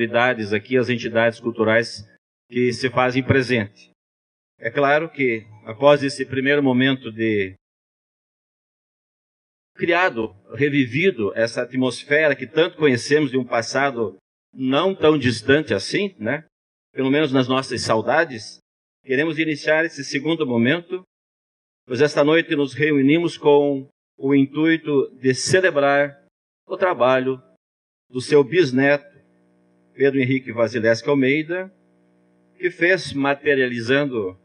autoridades aqui, as entidades culturais que se fazem presente. É claro que, após esse primeiro momento de criado, revivido essa atmosfera que tanto conhecemos de um passado não tão distante assim, né? Pelo menos nas nossas saudades, queremos iniciar esse segundo momento, pois esta noite nos reunimos com o intuito de celebrar o trabalho do seu bisneto, Pedro Henrique Vasileschi Almeida, que fez materializando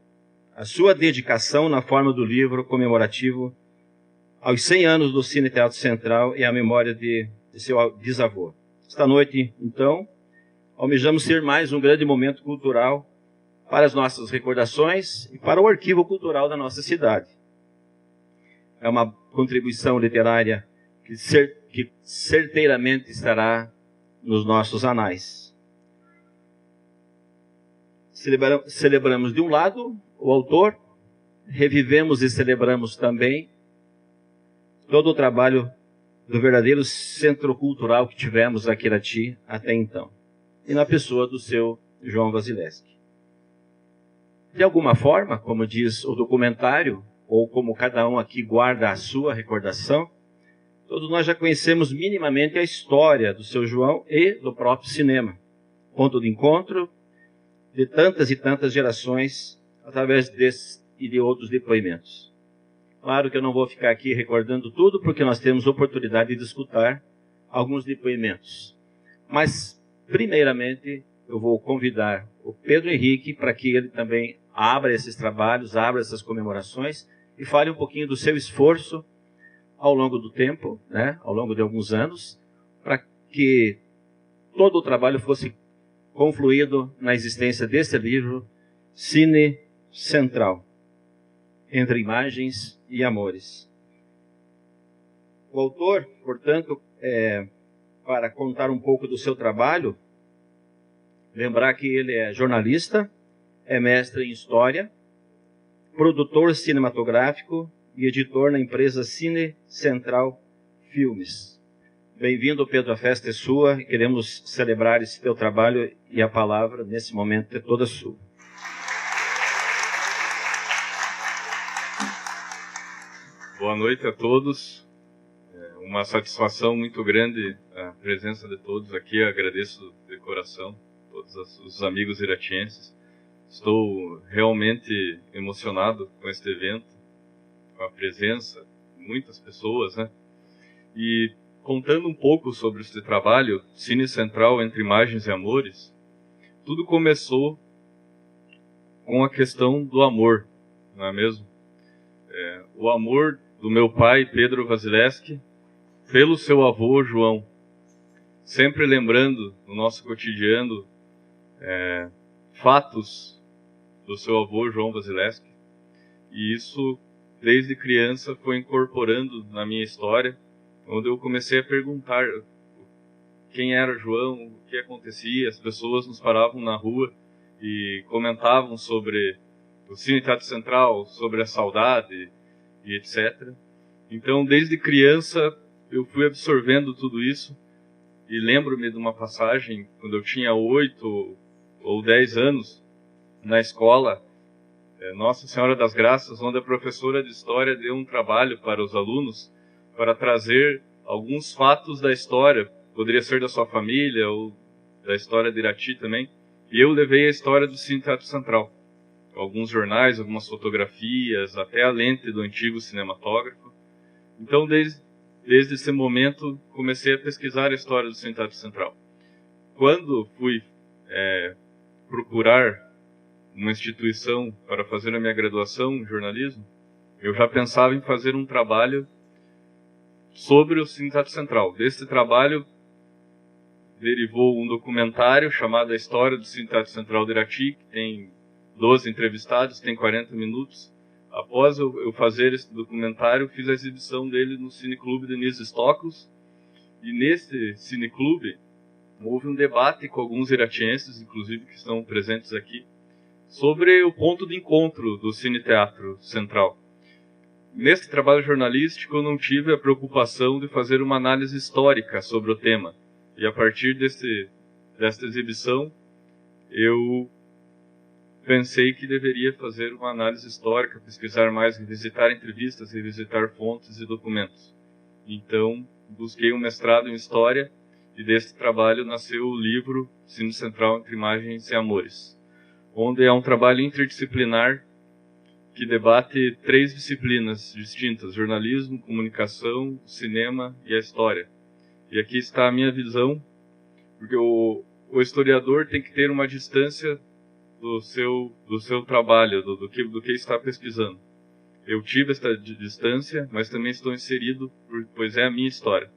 a sua dedicação na forma do livro comemorativo aos 100 anos do Cine Teatro Central e à memória de seu bisavô. Esta noite, então, almejamos ser mais um grande momento cultural para as nossas recordações e para o arquivo cultural da nossa cidade. É uma contribuição literária que certeiramente estará nos nossos anais. Celebramos de um lado o autor, revivemos e celebramos também todo o trabalho do verdadeiro centro cultural que tivemos aqui em Irati até então, e na pessoa do seu João Vasileschi. De alguma forma, como diz o documentário, ou como cada um aqui guarda a sua recordação, todos nós já conhecemos minimamente a história do seu João e do próprio cinema, ponto de encontro de tantas e tantas gerações através desse e de outros depoimentos. Claro que eu não vou ficar aqui recordando tudo, porque nós temos oportunidade de escutar alguns depoimentos. Mas, primeiramente, eu vou convidar o Pedro Henrique para que ele também abra esses trabalhos, abra essas comemorações e fale um pouquinho do seu esforço ao longo do tempo, né, ao longo de alguns anos, para que todo o trabalho fosse confluído na existência desse livro, Cine Central, Entre Imagens e Amores. O autor, portanto, para contar um pouco do seu trabalho, lembrar que ele é jornalista, é mestre em História, produtor cinematográfico e editor na empresa Cine Central Filmes. Bem-vindo, Pedro, a festa é sua e queremos celebrar esse teu trabalho e a palavra, nesse momento, é toda sua. Boa noite a todos. É uma satisfação muito grande a presença de todos aqui. Eu agradeço de coração todos os amigos iratienses. Estou realmente emocionado com este evento, com a presença de muitas pessoas, né? E contando um pouco sobre este trabalho, Cine Central Entre Imagens e Amores, tudo começou com a questão do amor, não é mesmo? O amor do meu pai, Pedro Vasileschi, pelo seu avô, João. Sempre lembrando no nosso cotidiano fatos do seu avô, João Vasileschi. E isso, desde criança, foi incorporando na minha história, onde eu comecei a perguntar quem era João, o que acontecia. As pessoas nos paravam na rua e comentavam sobre o Cine Teatro Central, sobre a saudade e etc. Então, desde criança, eu fui absorvendo tudo isso e lembro-me de uma passagem, quando eu tinha 8 ou 10 anos, na escola, Nossa Senhora das Graças, onde a professora de História deu um trabalho para os alunos para trazer alguns fatos da história, poderia ser da sua família ou da história de Irati também, e eu levei a história do Cine Teatro Central. Alguns jornais, algumas fotografias, até a lente do antigo cinematógrafo. Então, desde esse momento, comecei a pesquisar a história do Cine Teatro Central. Quando fui procurar uma instituição para fazer a minha graduação em jornalismo, eu já pensava em fazer um trabalho sobre o Cine Teatro Central. Desse trabalho derivou um documentário chamado A História do Cine Teatro Central de Irati, que tem 12 entrevistados, tem 40 minutos. Após eu fazer esse documentário, fiz a exibição dele no Cineclube Denise Stokos. E nesse Cineclube houve um debate com alguns iratienses, inclusive que estão presentes aqui, sobre o ponto de encontro do Cine Teatro Central. Nesse trabalho jornalístico eu não tive a preocupação de fazer uma análise histórica sobre o tema. E a partir desta exibição, eu pensei que deveria fazer uma análise histórica, pesquisar mais, revisitar entrevistas, revisitar fontes e documentos. Então, busquei um mestrado em História e deste trabalho nasceu o livro Sino Central entre Imagens e Amores, onde é um trabalho interdisciplinar que debate 3 disciplinas distintas: jornalismo, comunicação, cinema e a história. E aqui está a minha visão, porque o historiador tem que ter uma distância do seu trabalho, do que está pesquisando. Eu tive esta distância, mas também estou inserido, pois é a minha história.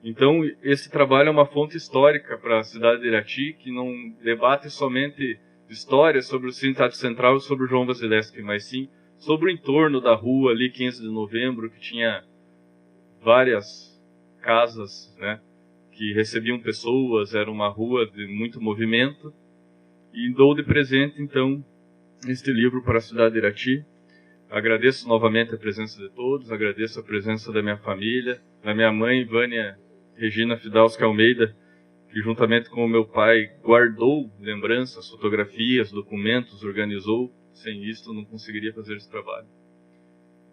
Então, esse trabalho é uma fonte histórica para a cidade de Irati, que não debate somente histórias sobre o Sindicato Central e sobre o João Vasilevsky, mas sim sobre o entorno da rua ali, 15 de novembro, que tinha várias casas, né, que recebiam pessoas, era uma rua de muito movimento. E dou de presente, então, este livro para a cidade de Irati. Agradeço novamente a presença de todos, agradeço a presença da minha família, da minha mãe, Vânia Regina Fidalski Almeida, que juntamente com o meu pai guardou lembranças, fotografias, documentos, organizou. Sem isto, não conseguiria fazer esse trabalho.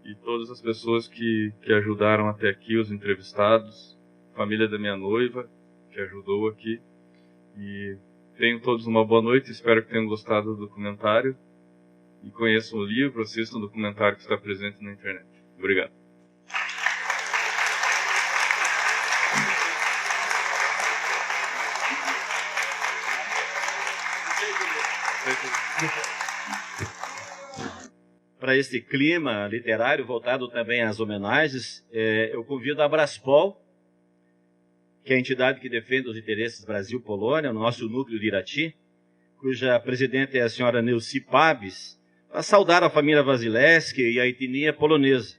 E todas as pessoas que ajudaram até aqui, os entrevistados, família da minha noiva, que ajudou aqui. E tenham todos uma boa noite, espero que tenham gostado do documentário e conheçam o livro, assistam o documentário que está presente na internet. Obrigado. Para esse clima literário, voltado também às homenagens, eu convido a Braspol, que é a entidade que defende os interesses Brasil-Polônia, no nosso núcleo de Irati, cuja presidente é a senhora Neuci Pabes, a saudar a família Vasilevsky e a etnia polonesa.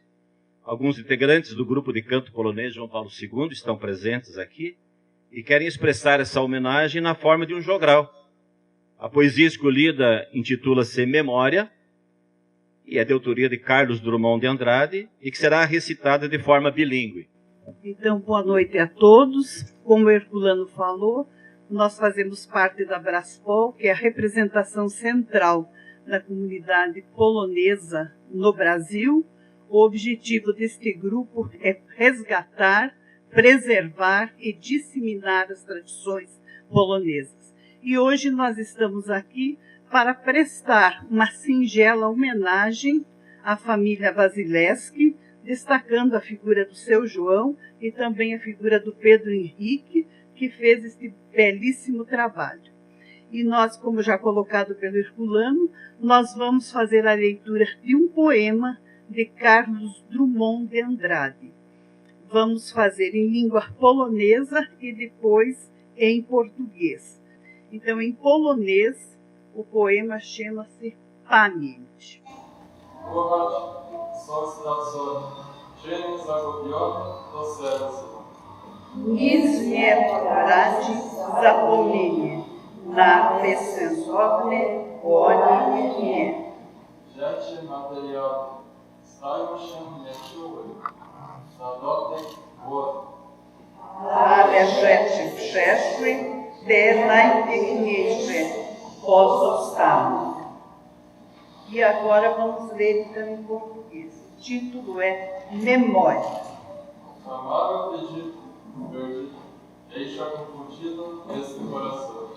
Alguns integrantes do grupo de canto polonês João Paulo II estão presentes aqui e querem expressar essa homenagem na forma de um jogral. A poesia escolhida intitula-se Memória e é de autoria de Carlos Drummond de Andrade e que será recitada de forma bilíngue. Então, boa noite a todos. Como o Herculano falou, nós fazemos parte da Braspol, que é a representação central da comunidade polonesa no Brasil. O objetivo deste grupo é resgatar, preservar e disseminar as tradições polonesas. E hoje nós estamos aqui para prestar uma singela homenagem à família Vasilevsky, destacando a figura do seu João e também a figura do Pedro Henrique, que fez este belíssimo trabalho. E nós, como já colocado pelo Herculano, nós vamos fazer a leitura de um poema de Carlos Drummond de Andrade. Vamos fazer em língua polonesa e depois em português. Então, em polonês, o poema chama-se Pamięć. Nic nie poradzi zapomnienie, na bezsensowne oni nie. Rzeczy materialne stają się nieczułe, na dotyk wody. Ale rzeczy przeszłe, te najpiękniejsze pozostaną. E agora vamos ler então em português. O título é Memória. Amável Egito, perdido, deixa confundido esse coração.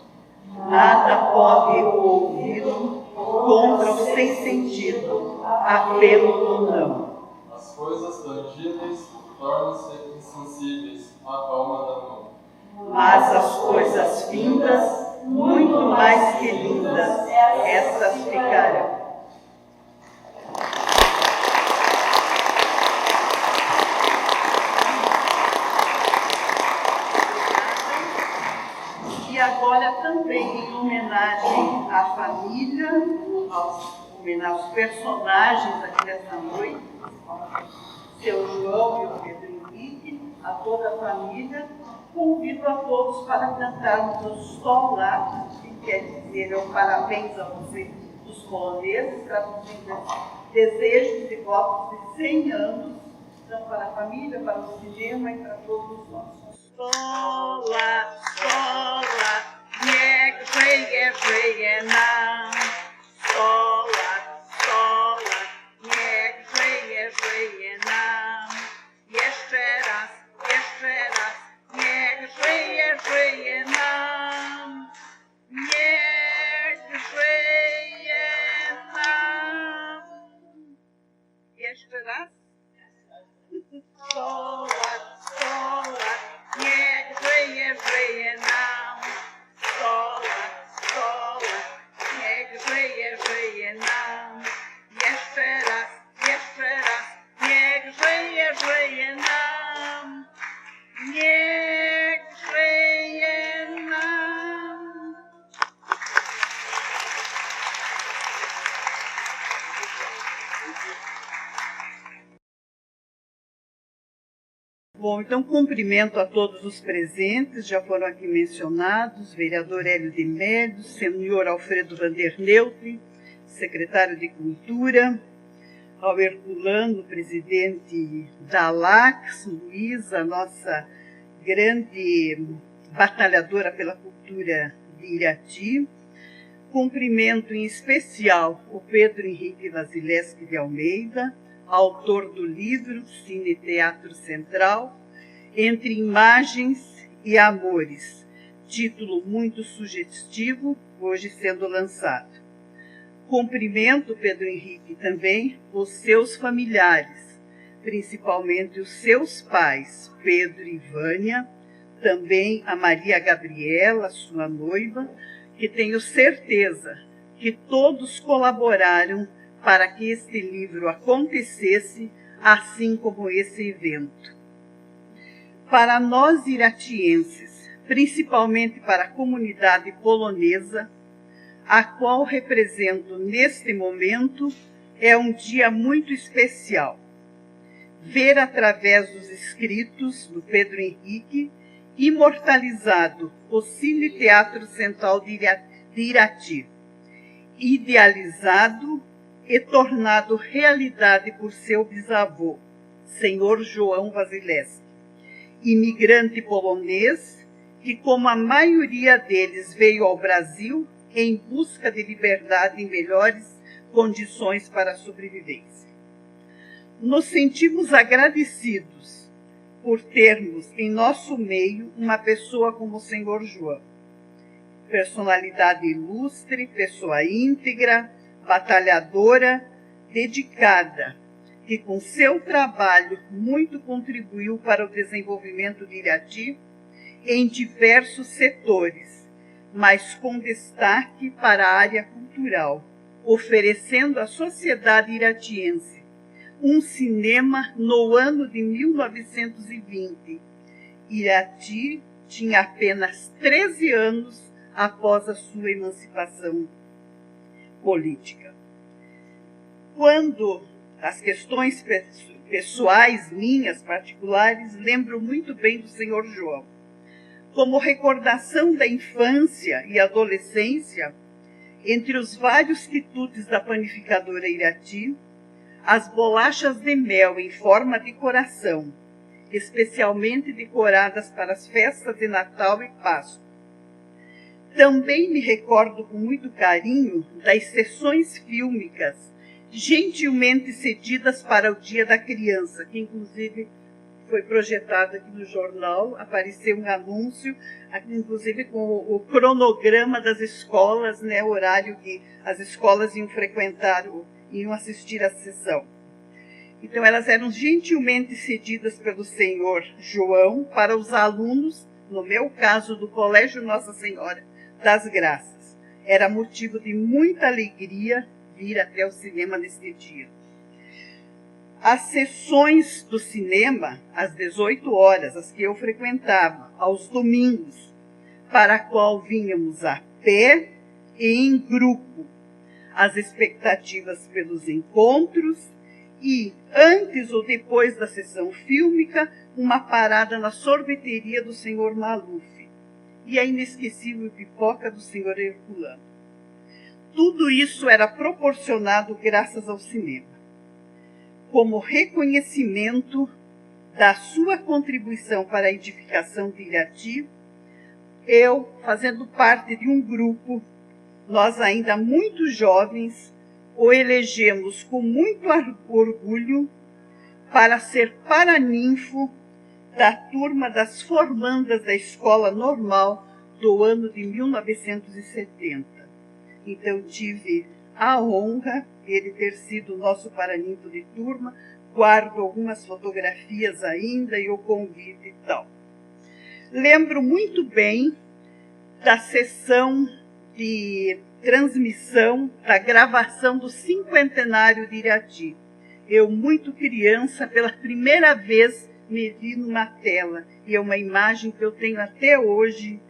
Nada pode o ouvido contra o sem sentido, apelo do não. As coisas tangíveis tornam-se insensíveis à palma da mão. Mas as coisas findas, muito mais que lindas, essas ficarão. E agora também em homenagem à família, aos personagens aqui dessa noite, seu João e o Pedro Henrique, a toda a família, convido a todos para cantarmos o Sol Lá, que quer dizer um parabéns a você, dos poloneses, traduzindo desejos e votos de 100 anos, então para a família, para o cinema e para todos nós. Sol lá, Bom, então cumprimento a todos os presentes, já foram aqui mencionados, vereador Hélio de Médio, senhor Alfredo Vanderneutri, secretário de Cultura, ao Herculano, presidente da ALACS, Luísa, nossa grande batalhadora pela cultura de Irati. Cumprimento em especial o Pedro Henrique Vasileschi de Almeida, autor do livro Cine Teatro Central, Entre Imagens e Amores, título muito sugestivo, hoje sendo lançado. Cumprimento, Pedro Henrique, também os seus familiares, principalmente os seus pais, Pedro e Vânia, também a Maria Gabriela, sua noiva, que tenho certeza que todos colaboraram para que este livro acontecesse, assim como esse evento. Para nós iratienses, principalmente para a comunidade polonesa, a qual represento neste momento, é um dia muito especial. Ver através dos escritos do Pedro Henrique, imortalizado o Cine Teatro Central de Irati, idealizado e tornado realidade por seu bisavô, senhor João Vasileschi, imigrante polonês que, como a maioria deles, veio ao Brasil em busca de liberdade e melhores condições para a sobrevivência. Nos sentimos agradecidos por termos em nosso meio uma pessoa como o senhor João, personalidade ilustre, pessoa íntegra, batalhadora, dedicada, que com seu trabalho muito contribuiu para o desenvolvimento de Irati em diversos setores, mas com destaque para a área cultural, oferecendo à sociedade iratiense um cinema no ano de 1920. Irati tinha apenas 13 anos após a sua emancipação política. Quando as questões pessoais minhas, particulares, lembro muito bem do senhor João. Como recordação da infância e adolescência, entre os vários quitutes da panificadora Irati, as bolachas de mel em forma de coração, especialmente decoradas para as festas de Natal e Páscoa. Também me recordo com muito carinho das sessões fílmicas gentilmente cedidas para o Dia da Criança, que inclusive foi projetado aqui no jornal, apareceu um anúncio, aqui, inclusive com o cronograma das escolas, né, o horário que as escolas iam frequentar, iam assistir à sessão. Então, elas eram gentilmente cedidas pelo senhor João para os alunos, no meu caso, do Colégio Nossa Senhora das Graças. Era motivo de muita alegria vir até o cinema neste dia. As sessões do cinema, às 18 horas, as que eu frequentava, aos domingos, para a qual vínhamos a pé e em grupo, as expectativas pelos encontros e, antes ou depois da sessão fílmica, uma parada na sorveteria do senhor Maluf e a inesquecível pipoca do senhor Herculano. Tudo isso era proporcionado graças ao cinema. Como reconhecimento da sua contribuição para a edificação de Irati, eu, fazendo parte de um grupo, nós ainda muito jovens, o elegemos com muito orgulho para ser paraninfo da turma das formandas da Escola Normal do ano de 1970. Então, tive a honra de ele ter sido nosso paraninfo de turma, guardo algumas fotografias ainda e o convite e tal. Lembro muito bem da sessão de transmissão da gravação do cinquentenário de Irati. Eu, muito criança, pela primeira vez me vi numa tela, e é uma imagem que eu tenho até hoje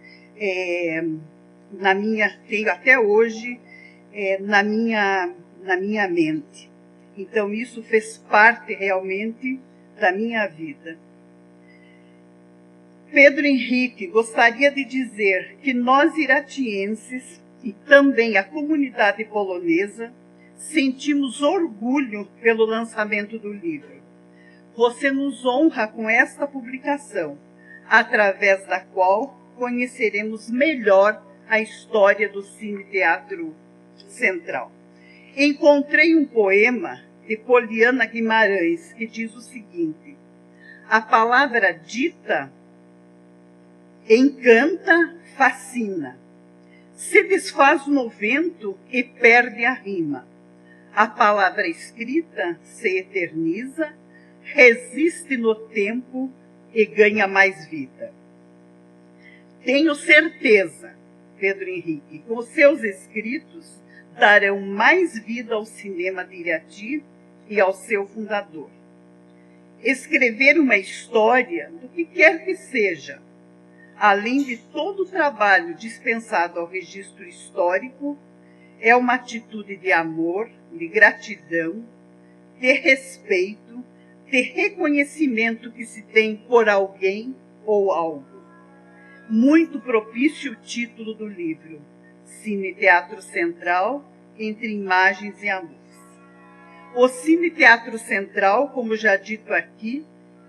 na minha mente. Então, isso fez parte realmente da minha vida. Pedro Henrique, gostaria de dizer que nós iratienses e também a comunidade polonesa sentimos orgulho pelo lançamento do livro. Você nos honra com esta publicação, através da qual conheceremos melhor a história do Cine Teatro Central. Encontrei um poema de Poliana Guimarães que diz o seguinte: a palavra dita encanta, fascina, se desfaz no vento e perde a rima. A palavra escrita se eterniza, resiste no tempo e ganha mais vida. Tenho certeza, Pedro Henrique, com os seus escritos darão mais vida ao cinema de Irati e ao seu fundador. Escrever uma história, do que quer que seja, além de todo o trabalho dispensado ao registro histórico, é uma atitude de amor, de gratidão, de respeito, de reconhecimento que se tem por alguém ou algo. Muito propício o título do livro, Cine Teatro Central, entre imagens e amores. O Cine Teatro Central, como já dito aqui,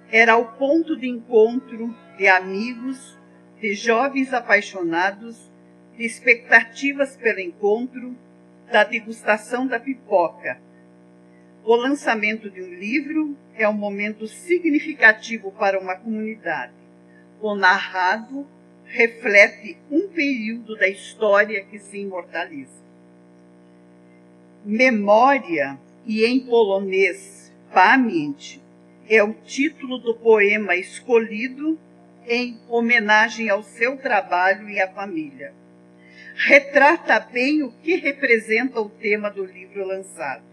era o ponto de encontro de amigos, de jovens apaixonados, de expectativas pelo encontro, da degustação da pipoca. O lançamento de um livro é um momento significativo para uma comunidade. O narrado reflete um período da história que se imortaliza. Memória, e em polonês, pamięć, é o título do poema escolhido em homenagem ao seu trabalho e à família. Retrata bem o que representa o tema do livro lançado.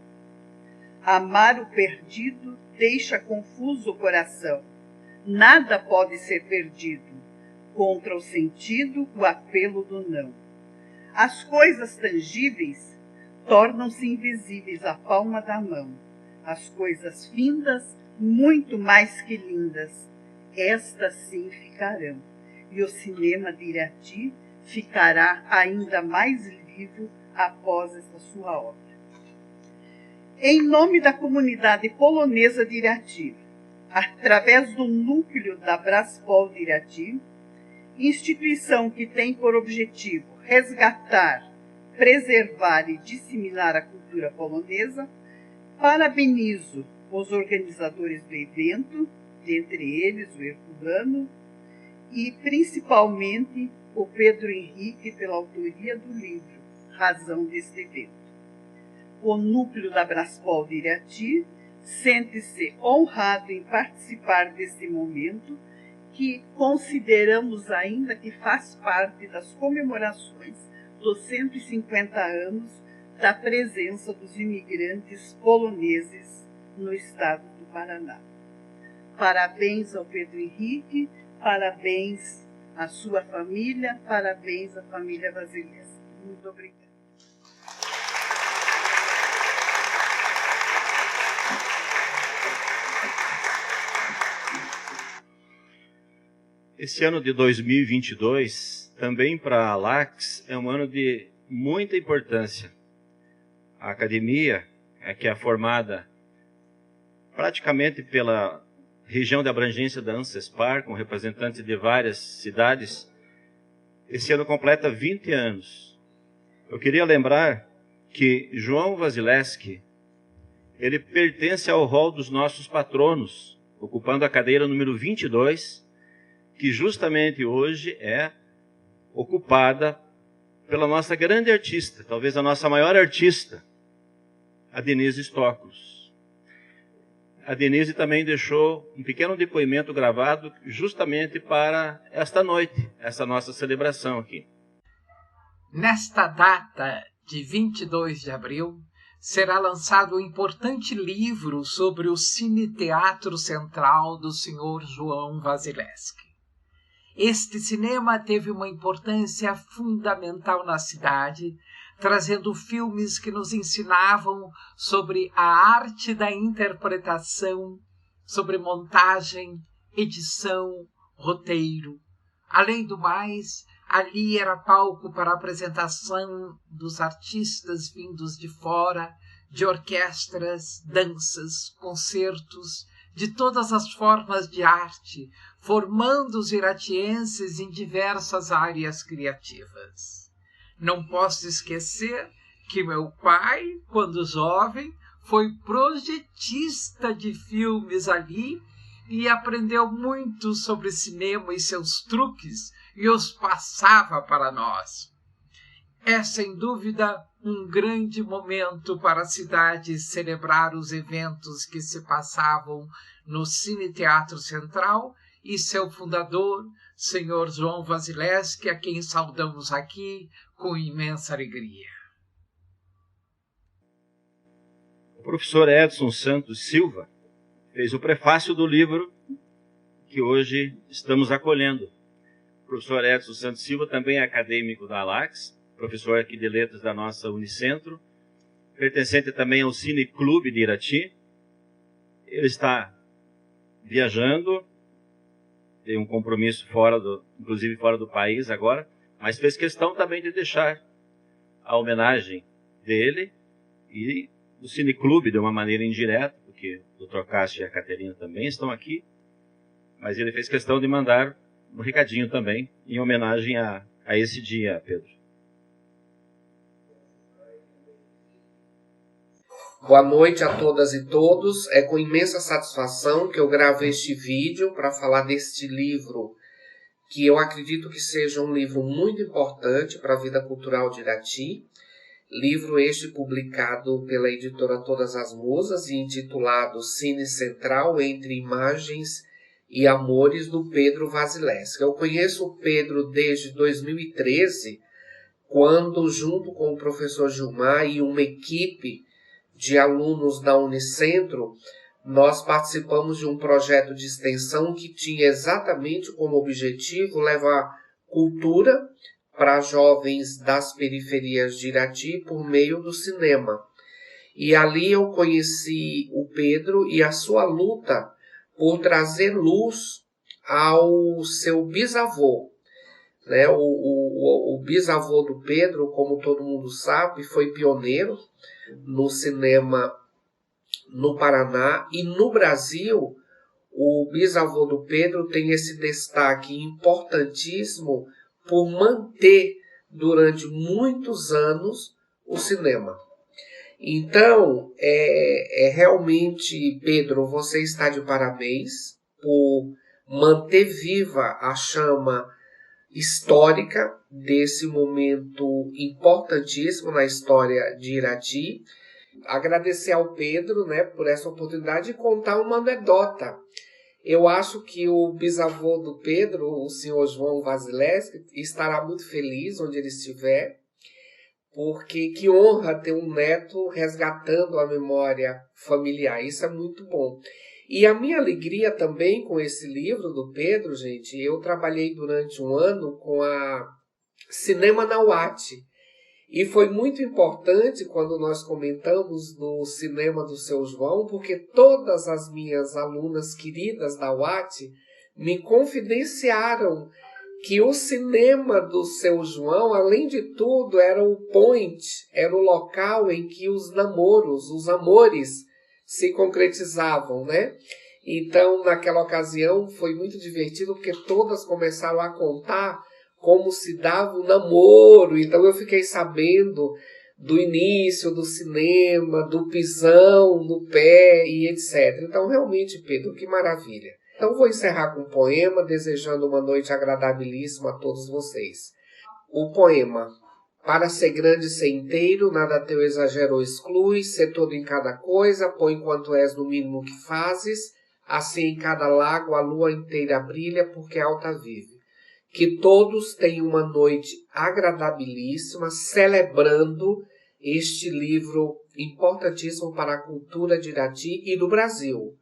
Amar o perdido deixa confuso o coração. Nada pode ser perdido. Contra o sentido, o apelo do não. As coisas tangíveis tornam-se invisíveis à palma da mão. As coisas findas, muito mais que lindas, estas sim ficarão. E o cinema de Irati ficará ainda mais vivo após esta sua obra. Em nome da comunidade polonesa de Irati, através do núcleo da Braspol de Irati, instituição que tem por objetivo resgatar, preservar e disseminar a cultura polonesa, parabenizo os organizadores do evento, dentre eles o Herculano, e principalmente o Pedro Henrique pela autoria do livro, Razão deste Evento. O núcleo da Braspol de Irati sente-se honrado em participar deste momento que consideramos ainda que faz parte das comemorações dos 150 anos da presença dos imigrantes poloneses no estado do Paraná. Parabéns ao Pedro Henrique, parabéns à sua família, parabéns à família Vasilevski. Muito obrigada. Esse ano de 2022, também para a LAX, é um ano de muita importância. A academia, que é formada praticamente pela região de abrangência da ANCESPAR, com representantes de várias cidades, esse ano completa 20 anos. Eu queria lembrar que João Wasilewski, ele pertence ao rol dos nossos patronos, ocupando a cadeira número 22, que justamente hoje é ocupada pela nossa grande artista, talvez a nossa maior artista, a Denise Stoklos. A Denise também deixou um pequeno depoimento gravado justamente para esta noite, essa nossa celebração aqui. Nesta data de 22 de abril, será lançado um importante livro sobre o Cine Teatro Central do Sr. João Wasilewski. Este cinema teve uma importância fundamental na cidade, trazendo filmes que nos ensinavam sobre a arte da interpretação, sobre montagem, edição, roteiro. Além do mais, ali era palco para a apresentação dos artistas vindos de fora, de orquestras, danças, concertos, de todas as formas de arte, formando os iratienses em diversas áreas criativas. Não posso esquecer que meu pai, quando jovem, foi projetista de filmes ali e aprendeu muito sobre cinema e seus truques e os passava para nós. É, sem dúvida, um grande momento para a cidade celebrar os eventos que se passavam no Cine Teatro Central e seu fundador, Sr. João Wasilewski, a quem saudamos aqui com imensa alegria. O professor Edson Santos Silva fez o prefácio do livro que hoje estamos acolhendo. O professor Edson Santos Silva também é acadêmico da ALAX, professor aqui de letras da nossa Unicentro, pertencente também ao Cine Clube de Irati. Ele está viajando, tem um compromisso inclusive fora do país agora, mas fez questão também de deixar a homenagem dele e do Cine Clube de uma maneira indireta, porque o Dr. Cássio e a Caterina também estão aqui, mas ele fez questão de mandar um recadinho também em homenagem a esse dia, Pedro. Boa noite a todas e todos. É com imensa satisfação que eu gravo este vídeo para falar deste livro, que eu acredito que seja um livro muito importante para a vida cultural de Irati. Livro este publicado pela editora Todas as Musas e intitulado Cine Central entre Imagens e Amores, do Pedro Wasilewski. Eu conheço o Pedro desde 2013, quando, junto com o professor Gilmar e uma equipe de alunos da Unicentro, nós participamos de um projeto de extensão que tinha exatamente como objetivo levar cultura para jovens das periferias de Irati por meio do cinema. E ali eu conheci o Pedro e a sua luta por trazer luz ao seu bisavô. Né? O bisavô do Pedro, como todo mundo sabe, foi pioneiro no cinema no Paraná e no Brasil. O bisavô do Pedro tem esse destaque importantíssimo por manter durante muitos anos o cinema. Então, realmente, Pedro, você está de parabéns por manter viva a chama histórica desse momento importantíssimo na história de Irati. Agradecer ao Pedro, né, por essa oportunidade de contar uma anedota. Eu acho que o bisavô do Pedro, o senhor João Wasilewski, estará muito feliz onde ele estiver, porque que honra ter um neto resgatando a memória familiar. Isso é muito bom. E a minha alegria também com esse livro do Pedro, gente, eu trabalhei durante um ano com a Cinema na UAT. E foi muito importante quando nós comentamos no cinema do seu João, porque todas as minhas alunas queridas da UAT me confidenciaram que o cinema do seu João, além de tudo, era o point, era o local em que os namoros, os amores se concretizavam, né? Então, naquela ocasião, foi muito divertido, porque todas começaram a contar como se dava o namoro. Então eu fiquei sabendo do início do cinema, do pisão no pé e etc. Então realmente, Pedro, que maravilha. Então vou encerrar com um poema, desejando uma noite agradabilíssima a todos vocês. O poema: para ser grande e ser inteiro, nada teu exagero ou exclui, ser todo em cada coisa, põe quanto és no mínimo que fazes, assim em cada lago a lua inteira brilha, porque alta vive. Que todos tenham uma noite agradabilíssima, celebrando este livro importantíssimo para a cultura de Irati e do Brasil,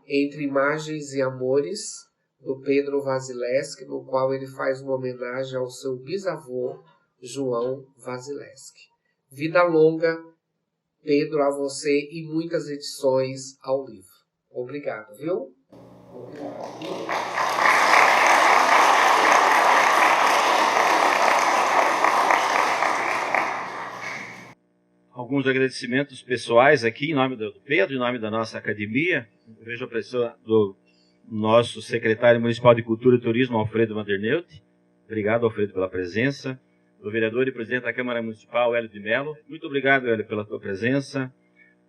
Entre Imagens e Amores, do Pedro Wasilewski, no qual ele faz uma homenagem ao seu bisavô, João Wasilewski. Vida longa, Pedro, a você e muitas edições ao livro. Obrigado, viu? Obrigado. Alguns agradecimentos pessoais aqui, em nome do Pedro, em nome da nossa academia. Eu vejo a pessoa do nosso secretário municipal de Cultura e Turismo, Alfredo Vanderneut. Obrigado, Alfredo, pela presença. Do vereador e presidente da Câmara Municipal, Hélio de Mello. Muito obrigado, Hélio, pela tua presença.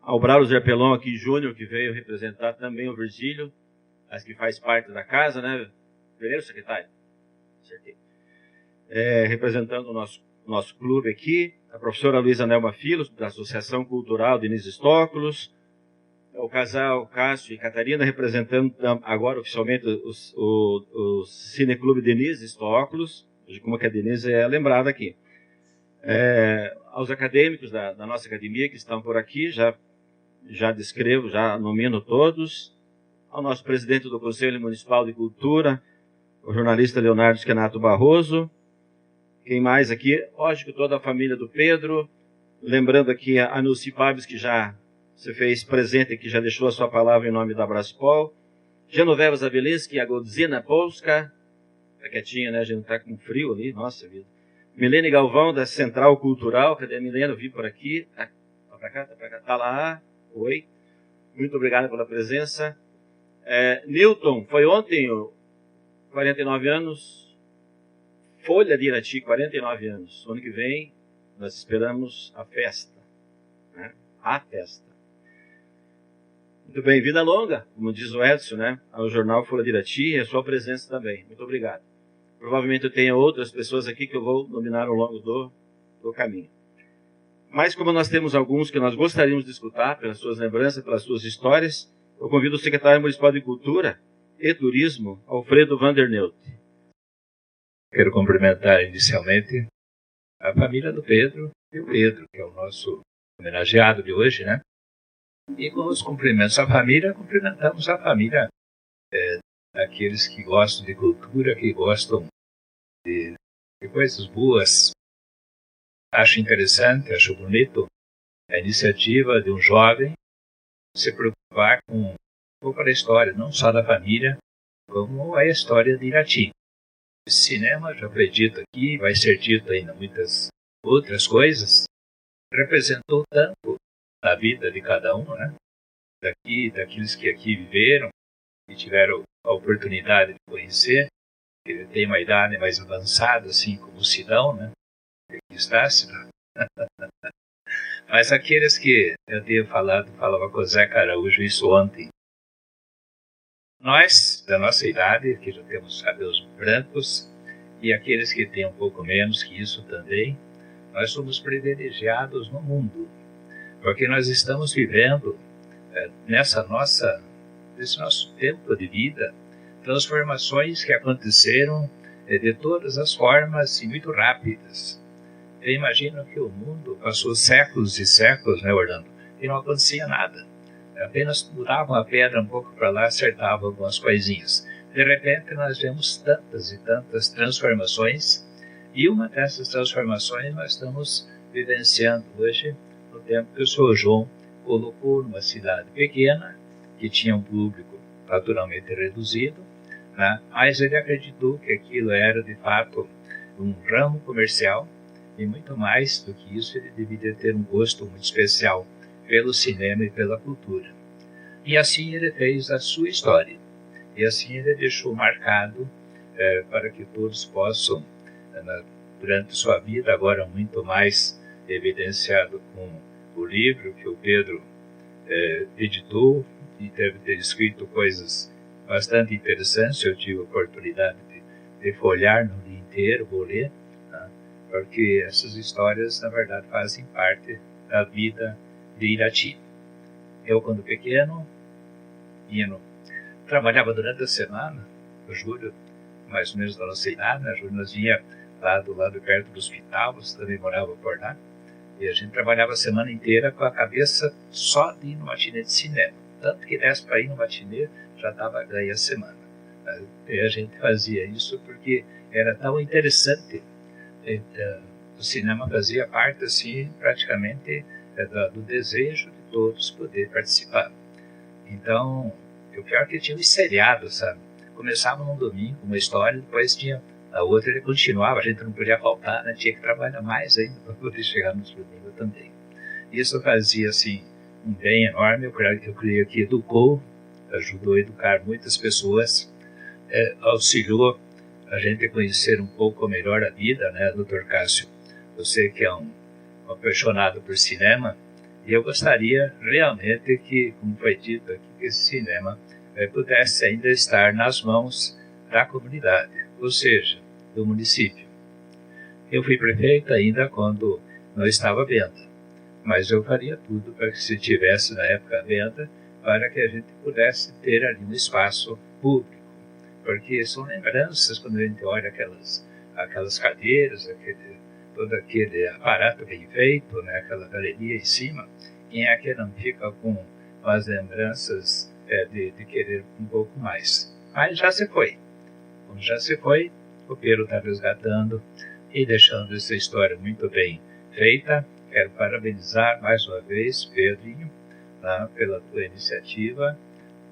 Ao Braulio Zerpelon aqui, Júnior, que veio representar também o Virgílio, mas que faz parte da casa, né? Primeiro secretário. Acertei. Representando o nosso clube aqui. A professora Luísa Nelma Filho, da Associação Cultural Denise Estóculos, o casal Cássio e Catarina, representando agora oficialmente o Cineclube Denise Estóculos, como que a Denise é lembrada aqui. Aos acadêmicos da nossa academia que estão por aqui, já descrevo, já nomino todos. Ao nosso presidente do Conselho Municipal de Cultura, o jornalista Leonardo Schenato Barroso. Quem mais aqui? Lógico, toda a família do Pedro. Lembrando aqui a Nulci Pabes, que já se fez presente, que já deixou a sua palavra em nome da Braspol. Genoveva Zabelinski, a Godzina Polska. Tá quietinha, né? A gente tá com frio ali, nossa vida. Milene Galvão, da Central Cultural. Cadê a Milene? Eu vi por aqui. Tá pra cá, tá pra cá. Tá lá. Oi. Muito obrigado pela presença. Newton, foi ontem, 49 anos. Folha de Irati, 49 anos. Ano que vem, nós esperamos a festa. Né? A festa. Muito bem, vida longa, como diz o Edson, né? Ao jornal Folha de Irati e a sua presença também. Muito obrigado. Provavelmente eu tenha outras pessoas aqui que eu vou nominar ao longo do caminho. Mas como nós temos alguns que nós gostaríamos de escutar, pelas suas lembranças, pelas suas histórias, eu convido o secretário municipal de Cultura e Turismo, Alfredo Vanderneut. Quero cumprimentar inicialmente a família do Pedro e o Pedro, que é o nosso homenageado de hoje, né? E com os cumprimentos à família, cumprimentamos a família daqueles que gostam de cultura, que gostam de coisas boas. Acho interessante, acho bonito a iniciativa de um jovem se preocupar com um pouco da história, não só da família, como a história de Irati. O cinema, já foi dito aqui, vai ser dito ainda muitas outras coisas, representou tanto na vida de cada um, né? Daqueles que aqui viveram e tiveram a oportunidade de conhecer. Ele tem uma idade mais avançada, assim como o Sidão, né? Aqui está, Sidão. Mas aqueles que eu tinha falava com o Zé Araújo isso ontem. Nós, da nossa idade, que já temos cabelos brancos, e aqueles que têm um pouco menos que isso também, nós somos privilegiados no mundo, porque nós estamos vivendo, nesse nosso tempo de vida, transformações que aconteceram de todas as formas e muito rápidas. Eu imagino que o mundo passou séculos e séculos, né, Orlando, e não acontecia nada. Apenas mudava uma pedra um pouco para lá, acertava algumas coisinhas. De repente, nós vemos tantas e tantas transformações, e uma dessas transformações nós estamos vivenciando hoje, no tempo que o Sr. João colocou numa cidade pequena, que tinha um público naturalmente reduzido, né? Mas ele acreditou que aquilo era, de fato, um ramo comercial, e muito mais do que isso, ele deveria ter um gosto muito especial pelo cinema e pela cultura. E assim ele fez a sua história. E assim ele deixou marcado para que todos possam durante sua vida, agora muito mais evidenciado com o livro que o Pedro editou, e deve ter escrito coisas bastante interessantes. Eu tive a oportunidade de folhear no dia inteiro, vou ler, tá? Porque essas histórias, na verdade, fazem parte da vida de Irati. Eu, quando pequeno, trabalhava durante a semana, o Júlio, mais ou menos da nossa idade, né? Júlio, nós vinha lá do lado perto do hospital, você também morava por lá, e a gente trabalhava a semana inteira com a cabeça só de ir no matinê de cinema. Tanto que desse para ir no matinê, já estava ganha a semana. E a gente fazia isso porque era tão interessante. O cinema fazia parte, assim, praticamente do desejo de todos poder participar. Então, o pior é que tinha um seriado, sabe? Começava num domingo, uma história, depois tinha a outra, ele continuava, a gente não podia faltar, né? Tinha que trabalhar mais ainda para poder chegar no domingo também. Isso fazia, assim, um bem enorme. Eu creio que educou, ajudou a educar muitas pessoas, auxiliou a gente a conhecer um pouco melhor a vida, né, Dr. Cássio? Você que é um apaixonado por cinema, e eu gostaria realmente que, como foi dito aqui, que esse cinema pudesse ainda estar nas mãos da comunidade, ou seja, do município. Eu fui prefeito ainda quando não estava à venda, mas eu faria tudo para que se tivesse na época à venda, para que a gente pudesse ter ali um espaço público, porque são lembranças quando a gente olha aquelas cadeiras, todo aquele aparato bem feito, né, aquela galeria em cima. Quem é que não fica com as lembranças de querer um pouco mais? Mas já se foi. Quando já se foi, o Pedro está resgatando e deixando essa história muito bem feita. Quero parabenizar mais uma vez, Pedrinho, tá, pela tua iniciativa.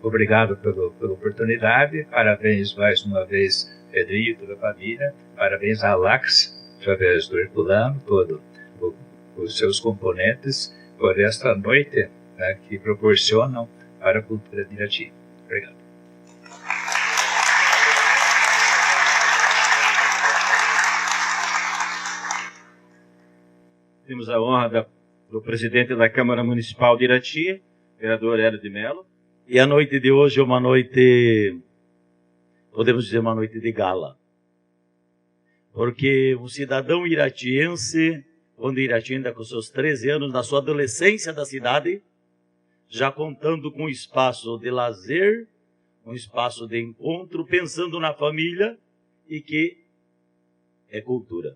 Obrigado pela oportunidade. Parabéns mais uma vez, Pedrinho e toda a família. Parabéns à Lax, através do Herculano, todos os seus componentes, por esta noite, né, que proporcionam para a cultura de Irati. Obrigado. Temos a honra do presidente da Câmara Municipal de Irati, vereador Hélio de Mello. E a noite de hoje é uma noite, podemos dizer, uma noite de gala. Porque um cidadão iratiense, quando Irati ainda com seus 13 anos, na sua adolescência da cidade, já contando com um espaço de lazer, um espaço de encontro, pensando na família e que é cultura.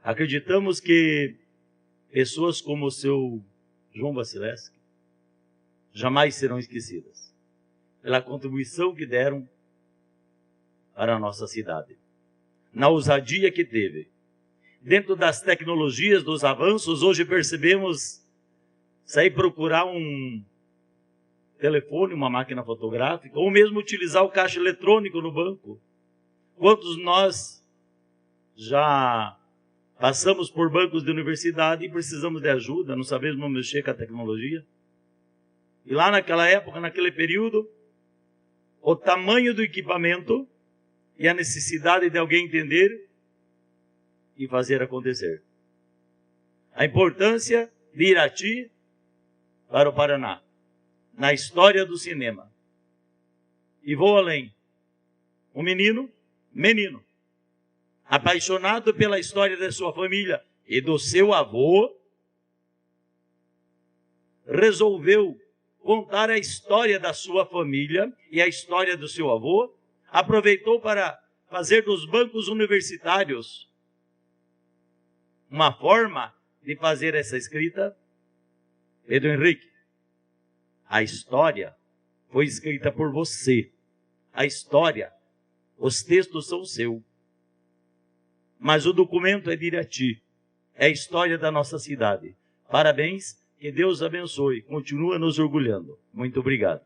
Acreditamos que pessoas como o seu João Vasileski jamais serão esquecidas pela contribuição que deram para a nossa cidade, na ousadia que teve. Dentro das tecnologias, dos avanços, hoje percebemos sair procurar um telefone, uma máquina fotográfica, ou mesmo utilizar o caixa eletrônico no banco. Quantos nós já passamos por bancos de universidade e precisamos de ajuda, não sabemos mexer com a tecnologia? E lá naquela época, naquele período, o tamanho do equipamento e a necessidade de alguém entender e fazer acontecer. A importância de Irati para o Paraná, na história do cinema. E vou além. Um menino, apaixonado pela história da sua família e do seu avô, resolveu contar a história da sua família e a história do seu avô, aproveitou para fazer dos bancos universitários uma forma de fazer essa escrita. Pedro Henrique, a história foi escrita por você. A história, os textos são seus. Mas o documento é de Irati. É a história da nossa cidade. Parabéns, que Deus abençoe. Continua nos orgulhando. Muito obrigado.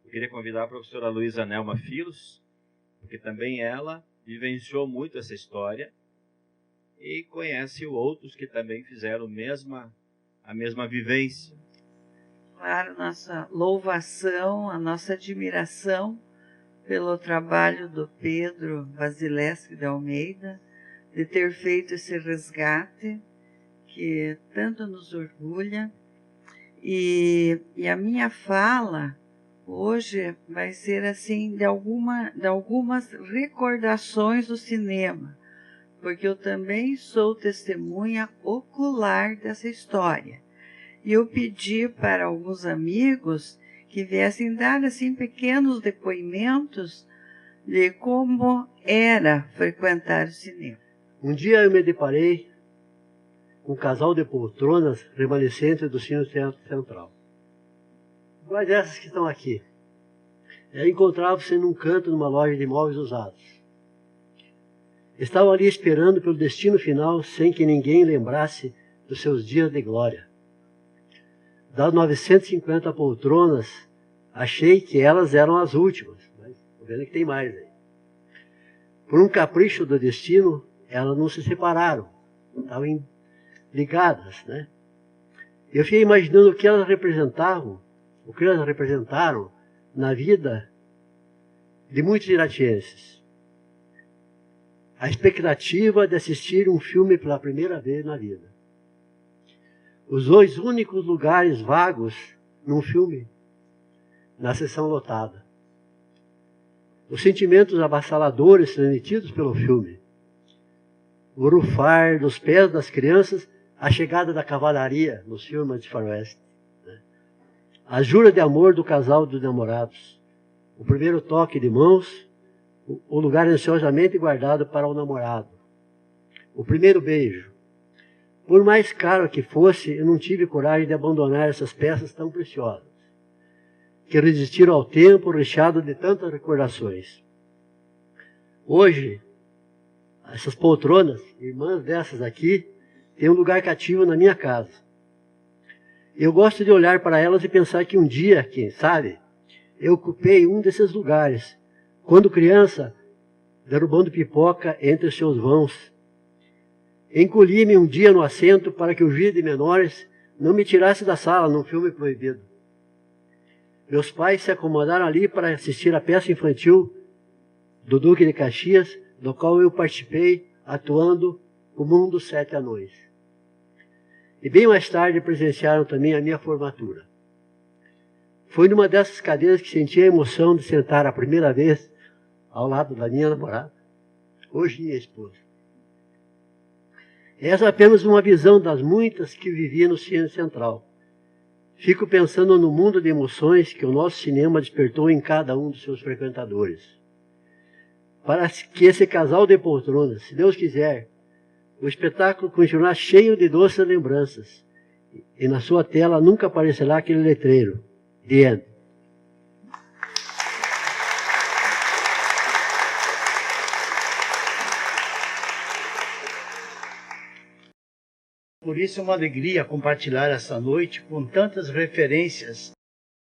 Eu queria convidar a professora Luísa Nelma Filos, porque também ela vivenciou muito essa história e conhece outros que também fizeram a mesma vivência. claro, nossa louvação, a nossa admiração pelo trabalho do Pedro Vasileschi de Almeida, de ter feito esse resgate, que tanto nos orgulha. E a minha fala hoje vai ser assim de algumas recordações do cinema, porque eu também sou testemunha ocular dessa história. E eu pedi para alguns amigos que viessem dar assim pequenos depoimentos de como era frequentar o cinema. Um dia eu me deparei com um casal de poltronas remanescentes do Cine Central, iguais essas que estão aqui. Encontravam-se num canto numa loja de imóveis usados. Estavam ali esperando pelo destino final, sem que ninguém lembrasse dos seus dias de glória. Das 950 poltronas, achei que elas eram as últimas, mas estou vendo que tem mais aí. Por um capricho do destino, elas não se separaram, estavam ligadas, né? Eu fiquei imaginando o que elas representavam, o que elas representaram na vida de muitos iratienses. A expectativa de assistir um filme pela primeira vez na vida. Os dois únicos lugares vagos num filme, na sessão lotada. Os sentimentos avassaladores transmitidos pelo filme. O rufar dos pés das crianças, a chegada da cavalaria nos filmes de faroeste. A jura de amor do casal dos namorados. O primeiro toque de mãos, o lugar ansiosamente guardado para o namorado. O primeiro beijo. Por mais caro que fosse, eu não tive coragem de abandonar essas peças tão preciosas, que resistiram ao tempo recheado de tantas recordações. Hoje, essas poltronas, irmãs dessas aqui, têm um lugar cativo na minha casa. Eu gosto de olhar para elas e pensar que um dia, quem sabe, eu ocupei um desses lugares, quando criança, derrubando pipoca entre os seus vãos. Encolhi-me um dia no assento para que o juiz de menores não me tirasse da sala num filme proibido. Meus pais se acomodaram ali para assistir a peça infantil do Duque de Caxias, do qual eu participei, atuando como um dos 7 anões. E bem mais tarde presenciaram também a minha formatura. Foi numa dessas cadeiras que senti a emoção de sentar a primeira vez ao lado da minha namorada, hoje minha esposa. Essa é apenas uma visão das muitas que vivi no Cine Central. Fico pensando no mundo de emoções que o nosso cinema despertou em cada um dos seus frequentadores. Para que esse casal de poltronas, se Deus quiser, o espetáculo continuará cheio de doces lembranças. E na sua tela nunca aparecerá aquele letreiro. The End. Por isso é uma alegria compartilhar essa noite com tantas referências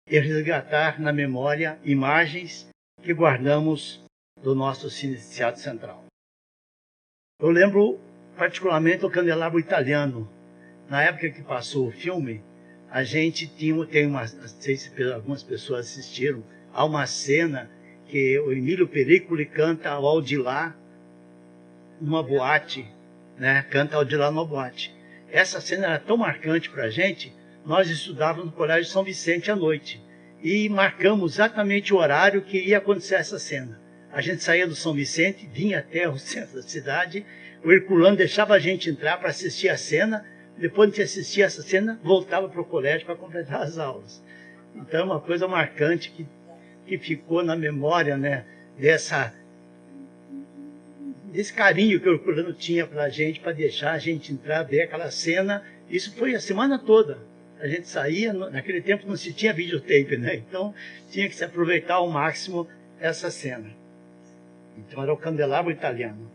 e resgatar na memória imagens que guardamos do nosso Cine Teatro Central. Eu lembro particularmente o Candelabro Italiano. Na época que passou o filme, a gente tem uma, não sei se algumas pessoas assistiram, há uma cena que o Emílio Pericoli canta ao Aldilá numa boate, né? Canta Aldilá numa boate. Essa cena era tão marcante para a gente, nós estudávamos no Colégio São Vicente à noite e marcamos exatamente o horário que ia acontecer essa cena. A gente saía do São Vicente, vinha até o centro da cidade, o Herculano deixava a gente entrar para assistir a cena, depois de assistir essa cena, voltava para o colégio para completar as aulas. Então é uma coisa marcante que ficou na memória, né, desse carinho que o Herculano tinha para a gente, para deixar a gente entrar, ver aquela cena. Isso foi a semana toda. A gente saía, naquele tempo não se tinha videotape, né? Então tinha que se aproveitar ao máximo essa cena. Então era o Candelabro Italiano.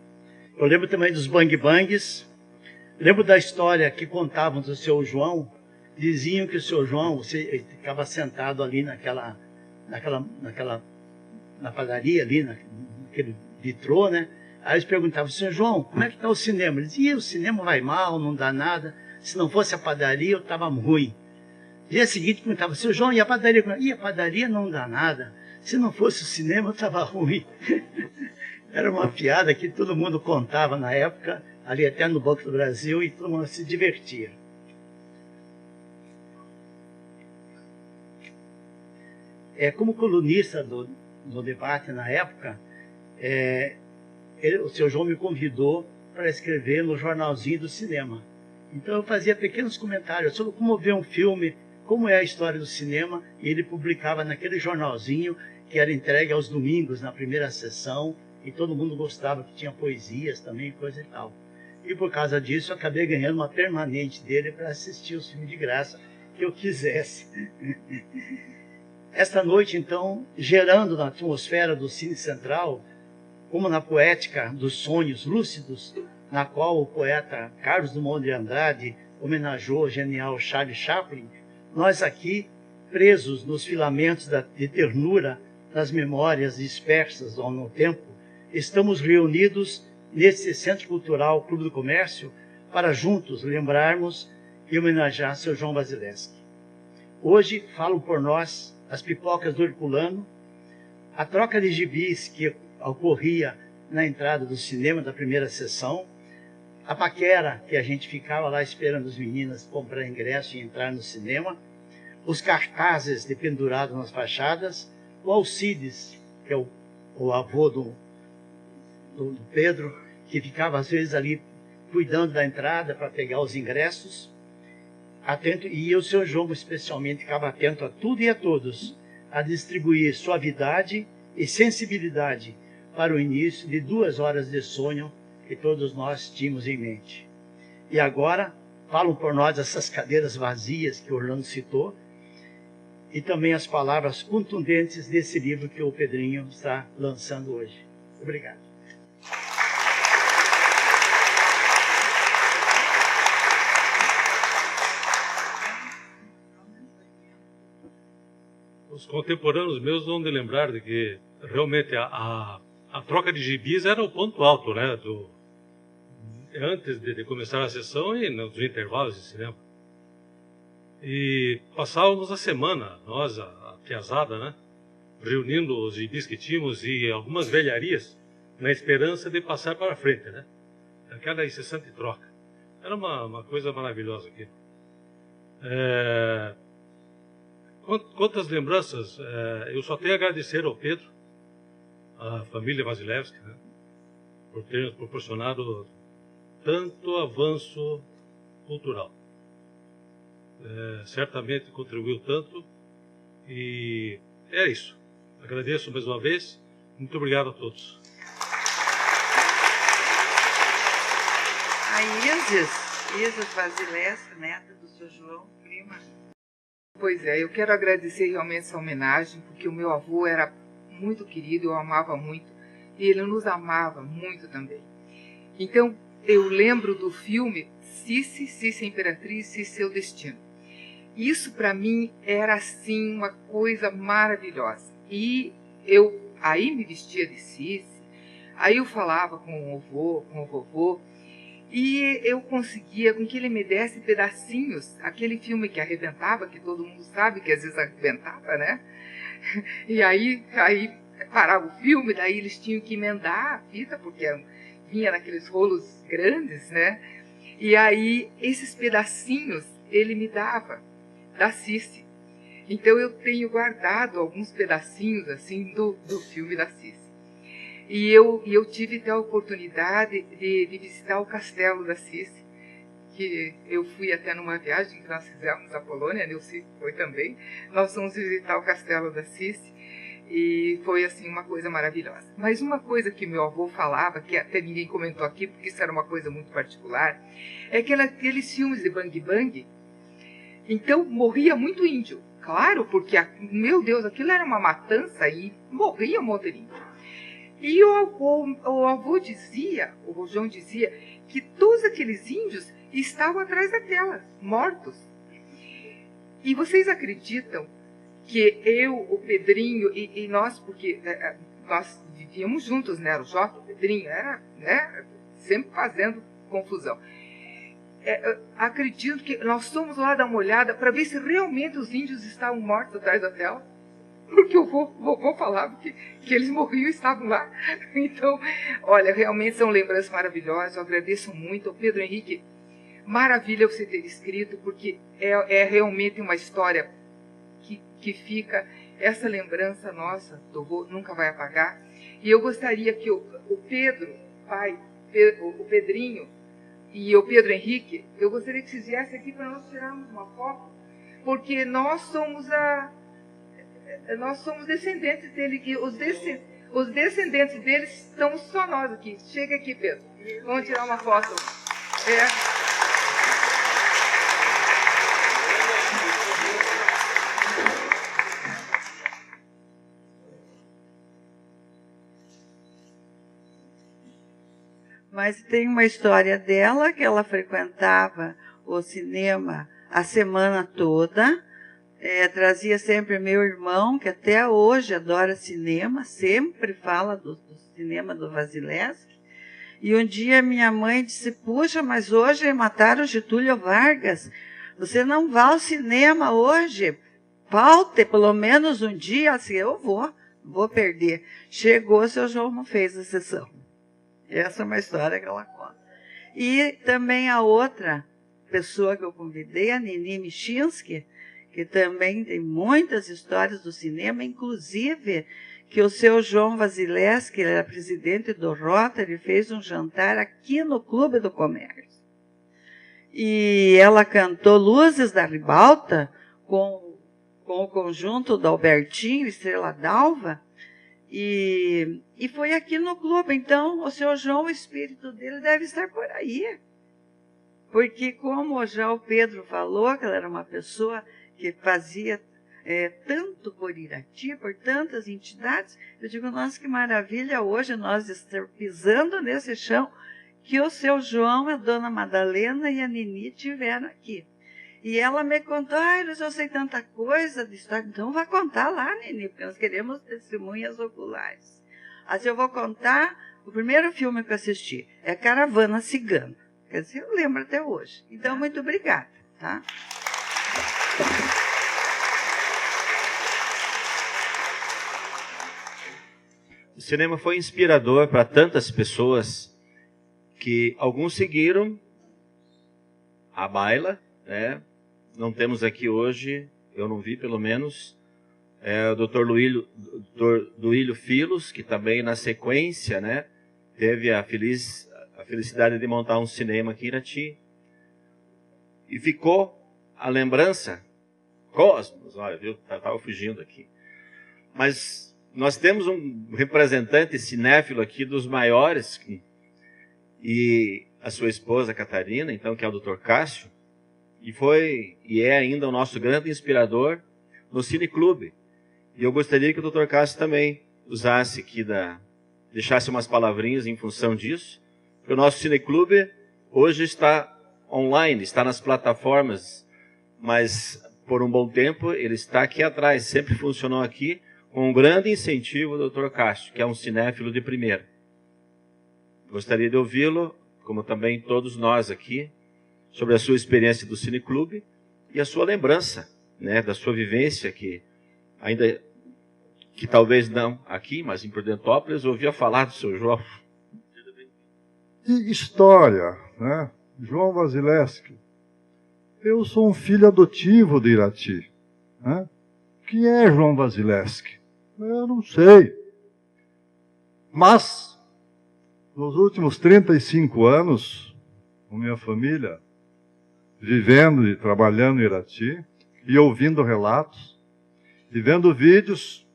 Eu lembro também dos Bang Bangs. Lembro da história que contavam do seu João. Diziam que o seu João, você ficava sentado ali na padaria, ali, naquele vitrô, né? Aí eles perguntavam, senhor João, como é que está o cinema? Ele dizia, o cinema vai mal, não dá nada. Se não fosse a padaria, eu estava ruim. Dia seguinte perguntava, seu João, e a padaria? E a padaria não dá nada. Se não fosse o cinema, estava ruim. Era uma piada que todo mundo contava na época, ali até no Banco do Brasil, e todo mundo se divertia. Como colunista do debate na época, o seu João me convidou para escrever no jornalzinho do cinema. Então eu fazia pequenos comentários sobre como ver um filme, como é a história do cinema, e ele publicava naquele jornalzinho que era entregue aos domingos, na primeira sessão, e todo mundo gostava, que tinha poesias também, coisa e tal. E por causa disso eu acabei ganhando uma permanente dele para assistir os filmes de graça que eu quisesse. Esta noite, então, gerando na atmosfera do Cine Central, como na poética dos sonhos lúcidos, na qual o poeta Carlos Drummond de Andrade homenageou o genial Charles Chaplin, nós aqui, presos nos filamentos de ternura das memórias dispersas no tempo, estamos reunidos nesse Centro Cultural Clube do Comércio para juntos lembrarmos e homenagear seu João Wasilewski. Hoje falam por nós as pipocas do Herculano, a troca de gibis que ocorria na entrada do cinema da primeira sessão, a paquera que a gente ficava lá esperando as meninas comprar ingresso e entrar no cinema, os cartazes dependurados nas fachadas, o Alcides, que é o avô do Pedro, que ficava às vezes ali cuidando da entrada para pegar os ingressos, atento, e o seu João especialmente ficava atento a tudo e a todos, a distribuir suavidade e sensibilidade para o início de 2 horas de sonho que todos nós tínhamos em mente. E agora falam por nós essas cadeiras vazias que Orlando citou, e também as palavras contundentes desse livro que o Pedrinho está lançando hoje. Obrigado. Os contemporâneos meus vão me lembrar de que realmente a troca de gibis era o ponto alto, né, antes de começar a sessão e nos intervalos de cinema. E passávamos a semana, nós, a piazada, né, reunindo os gibis que tínhamos e algumas velharias, na esperança de passar para frente, né, aquela incessante troca. Era uma coisa maravilhosa aqui. Quantas lembranças, eu só tenho a agradecer ao Pedro, à família Wasilewski, né, por ter nos proporcionado tanto avanço cultural. Certamente contribuiu tanto, e é isso. Agradeço mais uma vez, muito obrigado a todos. A Isis Wasilewski, neta do seu João, prima. Pois é, eu quero agradecer realmente essa homenagem, porque o meu avô era muito querido, eu amava muito, e ele nos amava muito também. Então, eu lembro do filme Cici, Imperatriz, Cici, Seu Destino. Isso, para mim, era, assim, uma coisa maravilhosa. E eu aí me vestia de Cici, aí eu falava com o vovô, e eu conseguia com que ele me desse pedacinhos, aquele filme que arrebentava, que todo mundo sabe que às vezes arrebentava, né? E aí parava o filme, daí eles tinham que emendar a fita, porque vinha naqueles rolos grandes, né? E aí esses pedacinhos ele me dava, da Cici. Então eu tenho guardado alguns pedacinhos assim do filme da Cici. E eu tive até a oportunidade de visitar o castelo da Cici, que eu fui até numa viagem que nós fizemos à Polônia, a Nilce foi também. Nós fomos visitar o castelo da Cici e foi assim uma coisa maravilhosa. Mas uma coisa que meu avô falava, que até ninguém comentou aqui, porque isso era uma coisa muito particular, é que aqueles filmes de Bang Bang, então morria muito índio. Claro, porque, meu Deus, aquilo era uma matança e morria um monte de índio. E o avô dizia, o João dizia, que todos aqueles índios estavam atrás da tela, mortos. E vocês acreditam que eu, o Pedrinho e nós, porque nós vivíamos juntos, né? O Jota, o Pedrinho, era, né? Sempre fazendo confusão. acredito que nós fomos lá dar uma olhada para ver se realmente os índios estavam mortos atrás da tela. Porque o vovô falava que eles morriam e estavam lá. Então, olha, realmente são lembranças maravilhosas. Eu agradeço muito ao Pedro Henrique. Maravilha você ter escrito, porque é realmente uma história que fica, essa lembrança nossa do vô nunca vai apagar. E eu gostaria que o Pedro, pai, o Pedrinho e o Pedro Henrique, eu gostaria que vocês viessem aqui para nós tirarmos uma foto, porque nós somos descendentes dele, e os descendentes deles estamos só nós aqui. Chega aqui, Pedro. Vamos tirar uma foto. Mas tem uma história dela que ela frequentava o cinema a semana toda. Trazia sempre meu irmão, que até hoje adora cinema, sempre fala do cinema do Vasilevsky. E um dia minha mãe disse, puxa, mas hoje mataram o Getúlio Vargas. Você não vai ao cinema hoje? Falte pelo menos um dia. Assim, eu vou perder. Chegou, seu João não fez a sessão. Essa é uma história que ela conta. E também a outra pessoa que eu convidei, a Nini Michinski, que também tem muitas histórias do cinema, inclusive que o seu João Vasilevsky, ele era presidente do Rotary, fez um jantar aqui no Clube do Comércio. E ela cantou Luzes da Ribalta com o conjunto do Albertinho, Estrela d'Alva, e foi aqui no clube. Então, o seu João, o espírito dele deve estar por aí. Porque, como já o Pedro falou, que ela era uma pessoa que fazia tanto por Irati, por tantas entidades, eu digo, nossa, que maravilha hoje nós estamos pisando nesse chão que o seu João, a dona Madalena e a Nini tiveram aqui. E ela me contou, Luiz, eu sei tanta coisa de história. Então, vai contar lá, Nini, porque nós queremos testemunhas oculares. Assim, eu vou contar, o primeiro filme que eu assisti é Caravana Cigana. Quer dizer, eu lembro até hoje. Então, muito obrigada. Tá? O cinema foi inspirador para tantas pessoas que alguns seguiram a baila, né? Não temos aqui hoje, eu não vi pelo menos, o Dr. Duílio Filos, que também na sequência, né, teve a felicidade de montar um cinema aqui em Irati. E ficou a lembrança, Cosmos, olha, viu, estava fugindo aqui. Mas nós temos um representante cinéfilo aqui dos maiores, e a sua esposa Catarina, então, que é o Dr. Cássio, e é ainda o nosso grande inspirador no Cineclube. E eu gostaria que o Dr. Cássio também usasse aqui, deixasse umas palavrinhas em função disso, porque o nosso Cineclube hoje está online, está nas plataformas, mas por um bom tempo ele está aqui atrás, sempre funcionou aqui, com um grande incentivo do Dr. Cássio, que é um cinéfilo de primeira. Gostaria de ouvi-lo, como também todos nós aqui, sobre a sua experiência do Cineclube e a sua lembrança, né, da sua vivência, que talvez não aqui, mas em Prudentópolis, ouvia falar do seu João. E história, né? João Vasilevsky. Eu sou um filho adotivo de Irati. Né? Quem é João Vasilevsky? Eu não sei. Mas, nos últimos 35 anos, com minha família, vivendo e trabalhando em Irati, e ouvindo relatos, e vendo vídeos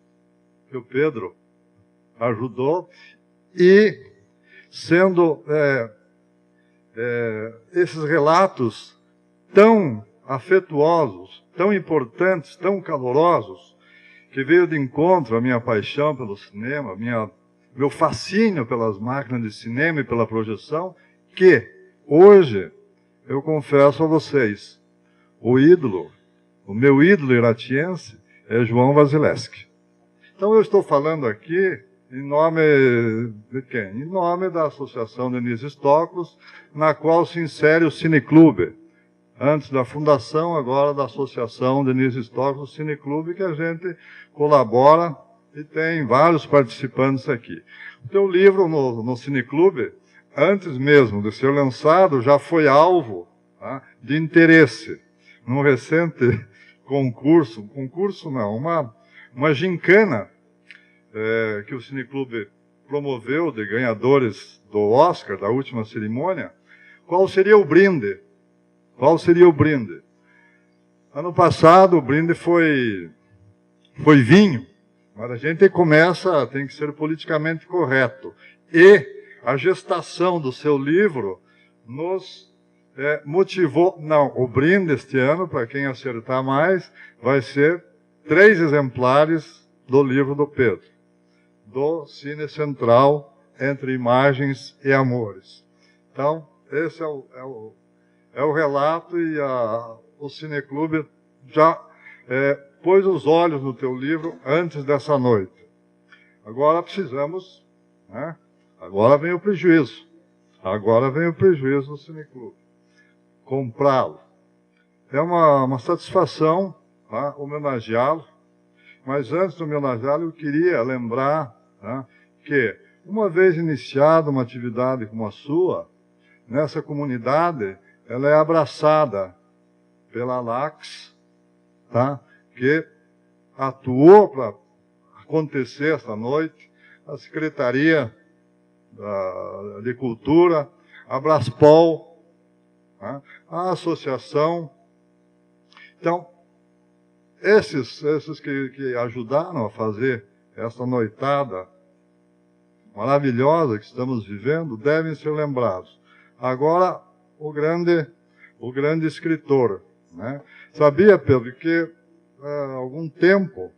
que o Pedro ajudou, e sendo esses relatos tão afetuosos, tão importantes, tão calorosos, que veio de encontro à minha paixão pelo cinema, meu fascínio pelas máquinas de cinema e pela projeção, que hoje eu confesso a vocês, o meu ídolo iratiense é João Vasilevsky. Então eu estou falando aqui Em nome de quem? Em nome da Associação Denise Stoklos, na qual se insere o Cineclube. Antes da fundação, agora da Associação Denise Stoklos Cineclube, que a gente colabora e tem vários participantes aqui. O teu livro no Cineclube, antes mesmo de ser lançado, já foi alvo, tá, de interesse. Num recente concurso não, uma gincana que o Cineclube promoveu de ganhadores do Oscar, da última cerimônia. Qual seria o brinde? Qual seria o brinde? Ano passado o brinde foi vinho, mas a gente tem que ser politicamente correto. E a gestação do seu livro nos motivou. Não, o brinde este ano, para quem acertar mais, vai ser 3 exemplares do livro do Pedro, do Cine Central, Entre Imagens e Amores. Então, esse é o relato, e o Cineclube já pôs os olhos no teu livro antes dessa noite. Agora precisamos, né? Agora vem o prejuízo. Agora vem o prejuízo do Cineclube. Comprá-lo. É uma satisfação, tá, homenageá-lo, mas antes de homenageá-lo eu queria lembrar, tá, que uma vez iniciada uma atividade como a sua, nessa comunidade, ela é abraçada pela LACS, tá, que atuou para acontecer esta noite, a Secretaria de Cultura, a Braspol, tá, a Associação. Então, esses que ajudaram a fazer essa noitada maravilhosa que estamos vivendo, devem ser lembrados. Agora, o grande escritor, né? Sabia, Pedro, que há algum tempo,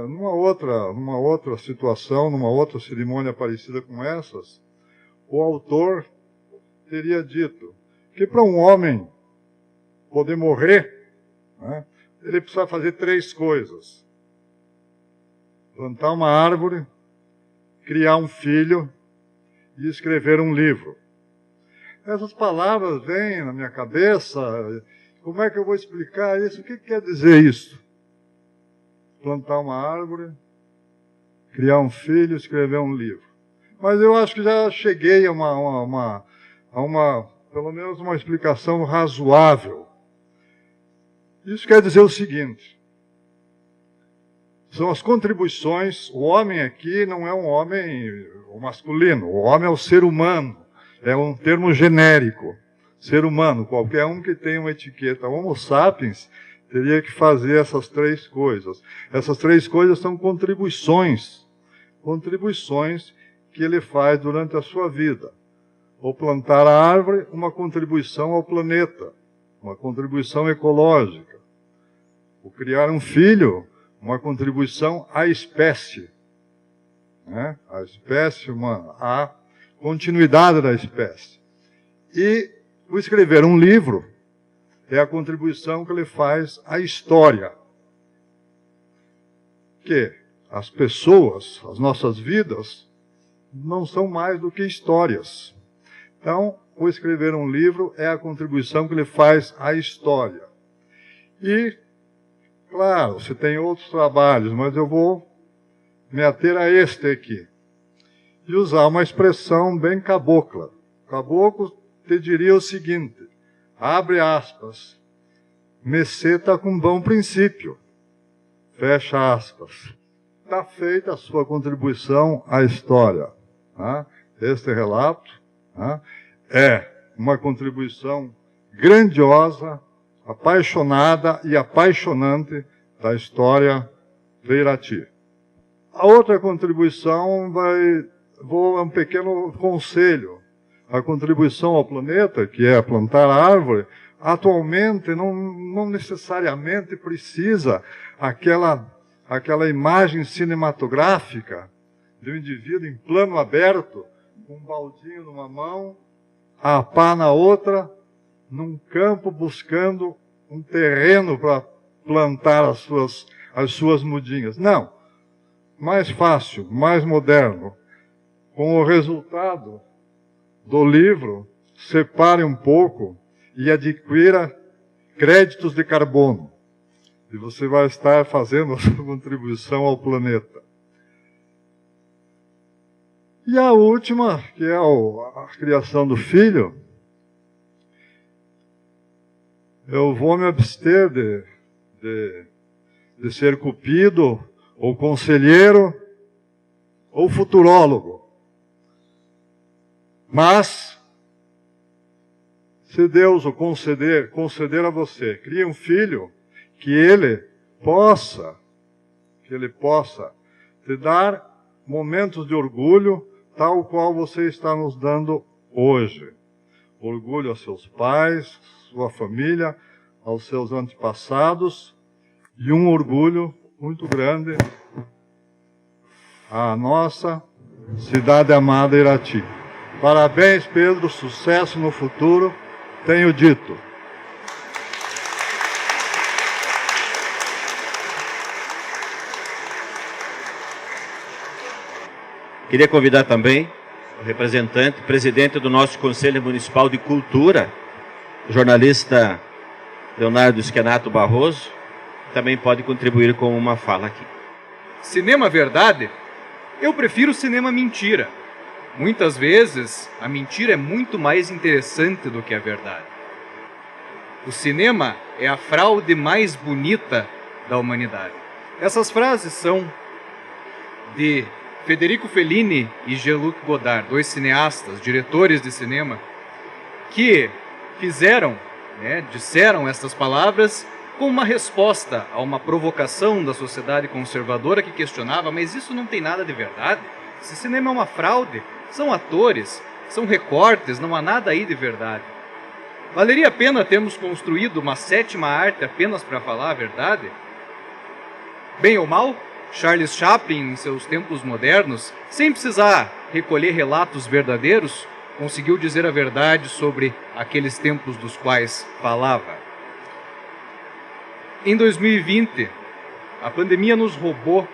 numa outra situação, numa outra cerimônia parecida com essas, o autor teria dito que para um homem poder morrer, né, ele precisa fazer 3 coisas: plantar uma árvore, criar um filho e escrever um livro. Essas palavras vêm na minha cabeça. Como é que eu vou explicar isso? O que quer dizer isso? Plantar uma árvore, criar um filho, escrever um livro. Mas eu acho que já cheguei a pelo menos uma explicação razoável. Isso quer dizer o seguinte: são as contribuições. O homem aqui não é um homem masculino, o homem é o ser humano, é um termo genérico. Ser humano, qualquer um que tenha uma etiqueta Homo sapiens, teria que fazer essas 3 coisas. Essas 3 coisas são contribuições que ele faz durante a sua vida. O plantar a árvore, uma contribuição ao planeta, uma contribuição ecológica. O criar um filho, uma contribuição à espécie, né? A espécie humana, a continuidade da espécie. E o escrever um livro é a contribuição que ele faz à história. Que as pessoas, as nossas vidas, não são mais do que histórias. Então, o escrever um livro é a contribuição que ele faz à história. E, claro, você tem outros trabalhos, mas eu vou me ater a este aqui. E usar uma expressão bem cabocla. Caboclo te diria o seguinte, abre aspas, Messê está com bom princípio, fecha aspas. Está feita a sua contribuição à história. Tá? Este relato, tá, é uma contribuição grandiosa, apaixonada e apaixonante da história de Irati. A outra contribuição vou a um pequeno conselho. A contribuição ao planeta, que é plantar a árvore, atualmente não necessariamente precisa aquela imagem cinematográfica de um indivíduo em plano aberto, com um baldinho numa mão, a pá na outra, num campo buscando um terreno para plantar as suas mudinhas. Não. mais fácil, mais moderno. Com o resultado do livro, separe um pouco e adquira créditos de carbono. E você vai estar fazendo a sua contribuição ao planeta. E a última, que é a criação do filho, eu vou me abster de ser cupido, ou conselheiro, ou futurólogo. Mas, se Deus o conceder a você, crie um filho, que ele possa te dar momentos de orgulho, tal qual você está nos dando hoje. Orgulho aos seus pais, sua família, aos seus antepassados, e um orgulho muito grande à nossa cidade amada Irati. Parabéns, Pedro, sucesso no futuro, tenho dito. Queria convidar também o representante, presidente do nosso Conselho Municipal de Cultura, o jornalista Leonardo Schenato Barroso, que também pode contribuir com uma fala aqui. Cinema verdade? Eu prefiro cinema mentira. Muitas vezes, a mentira é muito mais interessante do que a verdade. O cinema é a fraude mais bonita da humanidade. Essas frases são de Federico Fellini e Jean-Luc Godard, dois cineastas, diretores de cinema, que disseram estas palavras como uma resposta a uma provocação da sociedade conservadora que questionava, mas isso não tem nada de verdade? Esse cinema é uma fraude, são atores, são recortes, não há nada aí de verdade. Valeria a pena termos construído uma sétima arte apenas para falar a verdade? Bem ou mal, Charles Chaplin, em seus tempos modernos, sem precisar recolher relatos verdadeiros, conseguiu dizer a verdade sobre aqueles tempos dos quais falava. Em 2020, a pandemia nos roubou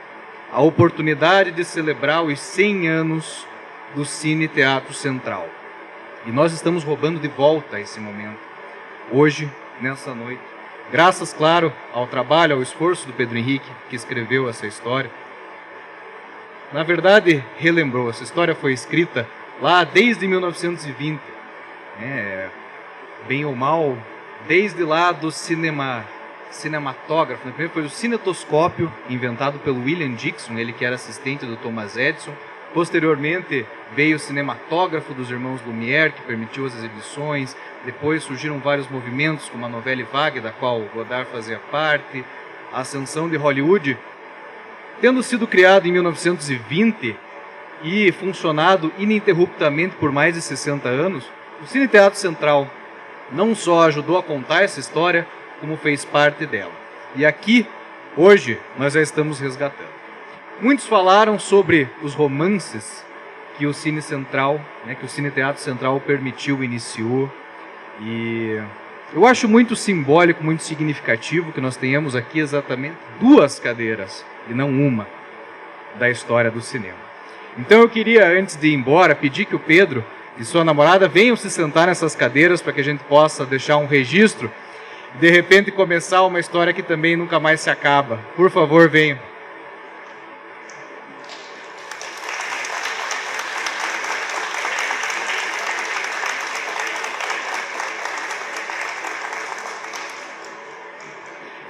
a oportunidade de celebrar os 100 anos do Cine Teatro Central. E nós estamos roubando de volta esse momento, hoje, nessa noite. Graças, claro, ao trabalho, ao esforço do Pedro Henrique, que escreveu essa história. Na verdade, relembrou, essa história foi escrita lá desde 1920. Bem ou mal, desde lá do cinematógrafo. Primeiro foi o cinetoscópio, inventado pelo William Dixon, ele que era assistente do Thomas Edison. Posteriormente veio o cinematógrafo dos irmãos Lumière, que permitiu as exibições. Depois surgiram vários movimentos, como a Nouvelle Vague, da qual Godard fazia parte, a ascensão de Hollywood. Tendo sido criado em 1920 e funcionado ininterruptamente por mais de 60 anos, o Cine Teatro Central não só ajudou a contar essa história, como fez parte dela. E aqui, hoje, nós já estamos resgatando. Muitos falaram sobre os romances que o Cine Central, que o Cine Teatro Central permitiu, iniciou. E eu acho muito simbólico, muito significativo que nós tenhamos aqui exatamente 2 cadeiras, e não uma, da história do cinema. Então eu queria, antes de ir embora, pedir que o Pedro e sua namorada venham se sentar nessas cadeiras para que a gente possa deixar um registro e de repente começar uma história que também nunca mais se acaba. Por favor, venham.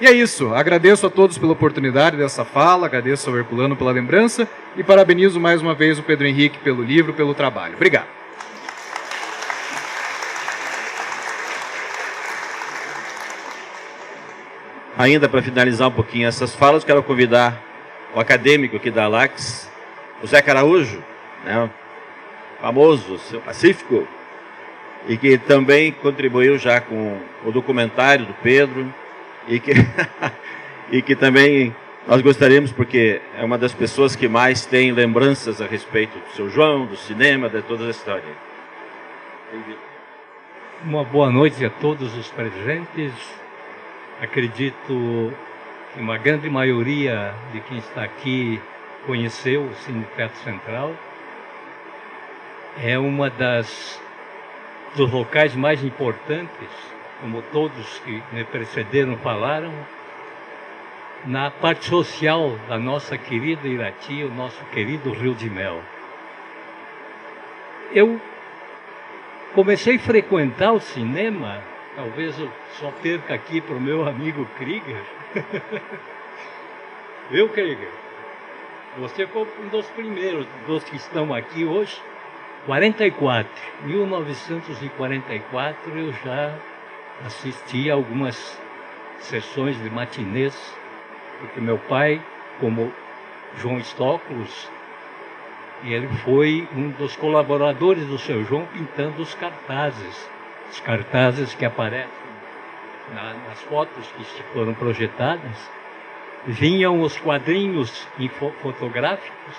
E é isso, agradeço a todos pela oportunidade dessa fala, agradeço ao Herculano pela lembrança e parabenizo mais uma vez o Pedro Henrique pelo livro, pelo trabalho. Obrigado. Ainda para finalizar um pouquinho essas falas, quero convidar o acadêmico aqui da ALAX, o Zeca Araújo, famoso, Seu Pacífico, e que também contribuiu já com o documentário do Pedro, e que também nós gostaríamos, porque é uma das pessoas que mais tem lembranças a respeito do seu João, do cinema, de toda a história. Uma boa noite a todos os presentes. Acredito que uma grande maioria de quem está aqui conheceu o Cine Teatro Central. É uma dos locais mais importantes, como todos que me precederam falaram, na parte social da nossa querida Irati, o nosso querido Rio de Mel. Eu comecei a frequentar o cinema, talvez eu só perca aqui para o meu amigo Krieger. Viu, Krieger? Você foi um dos primeiros, dos que estão aqui hoje. 1944 eu já assisti a algumas sessões de matinês, porque meu pai, como João Stoklos, ele foi um dos colaboradores do seu João pintando os cartazes que aparecem nas fotos que foram projetadas. Vinham os quadrinhos fotográficos,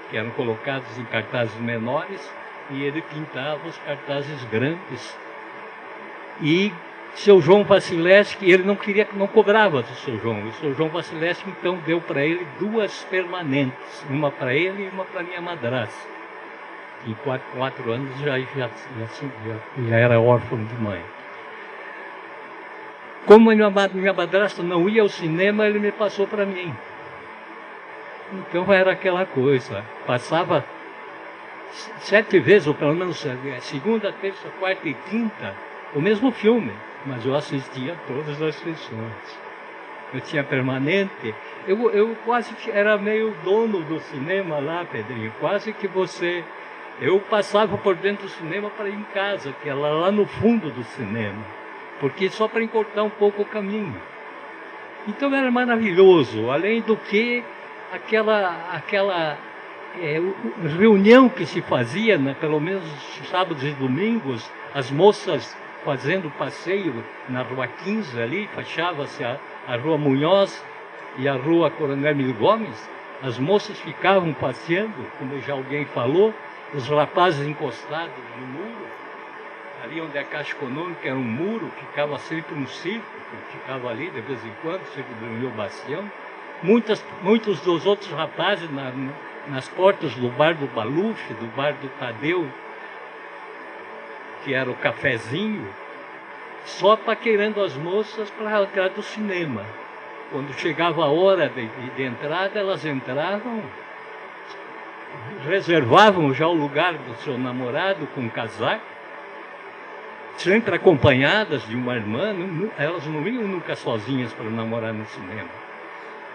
que eram colocados em cartazes menores, e ele pintava os cartazes grandes. E seu João Vasilevski, ele não cobrava do seu João. O seu João Vasilevski, então, deu para ele 2 permanentes, uma para ele e uma para minha madrasta. Em 4 anos já era órfão de mãe. Como minha madrasta não ia ao cinema, ele me passou para mim. Então era aquela coisa, passava 7 vezes, ou pelo menos segunda, terça, quarta e quinta, o mesmo filme, mas eu assistia a todas as sessões. Eu tinha permanente, eu quase era meio dono do cinema lá, Pedrinho, quase que eu passava por dentro do cinema para ir em casa, que era lá no fundo do cinema, porque só para encurtar um pouco o caminho. Então era maravilhoso, além do que aquela reunião que se fazia, né, pelo menos sábados e domingos, as moças fazendo passeio na Rua 15 ali, fechava-se a Rua Munhoz e a Rua Coronel Emílio Gomes, as moças ficavam passeando, como já alguém falou, os rapazes encostados no muro, ali onde a Caixa Econômica era um muro, ficava sempre um circo, que ficava ali de vez em quando, circo do meu Bastião. Muitos dos outros rapazes nas portas do bar do Baluf, do bar do Tadeu, que era o cafezinho, só paquerando as moças para entrar do cinema. Quando chegava a hora de entrada, elas entravam, reservavam já o lugar do seu namorado com casaco, sempre acompanhadas de uma irmã. Elas não iam nunca sozinhas para namorar no cinema.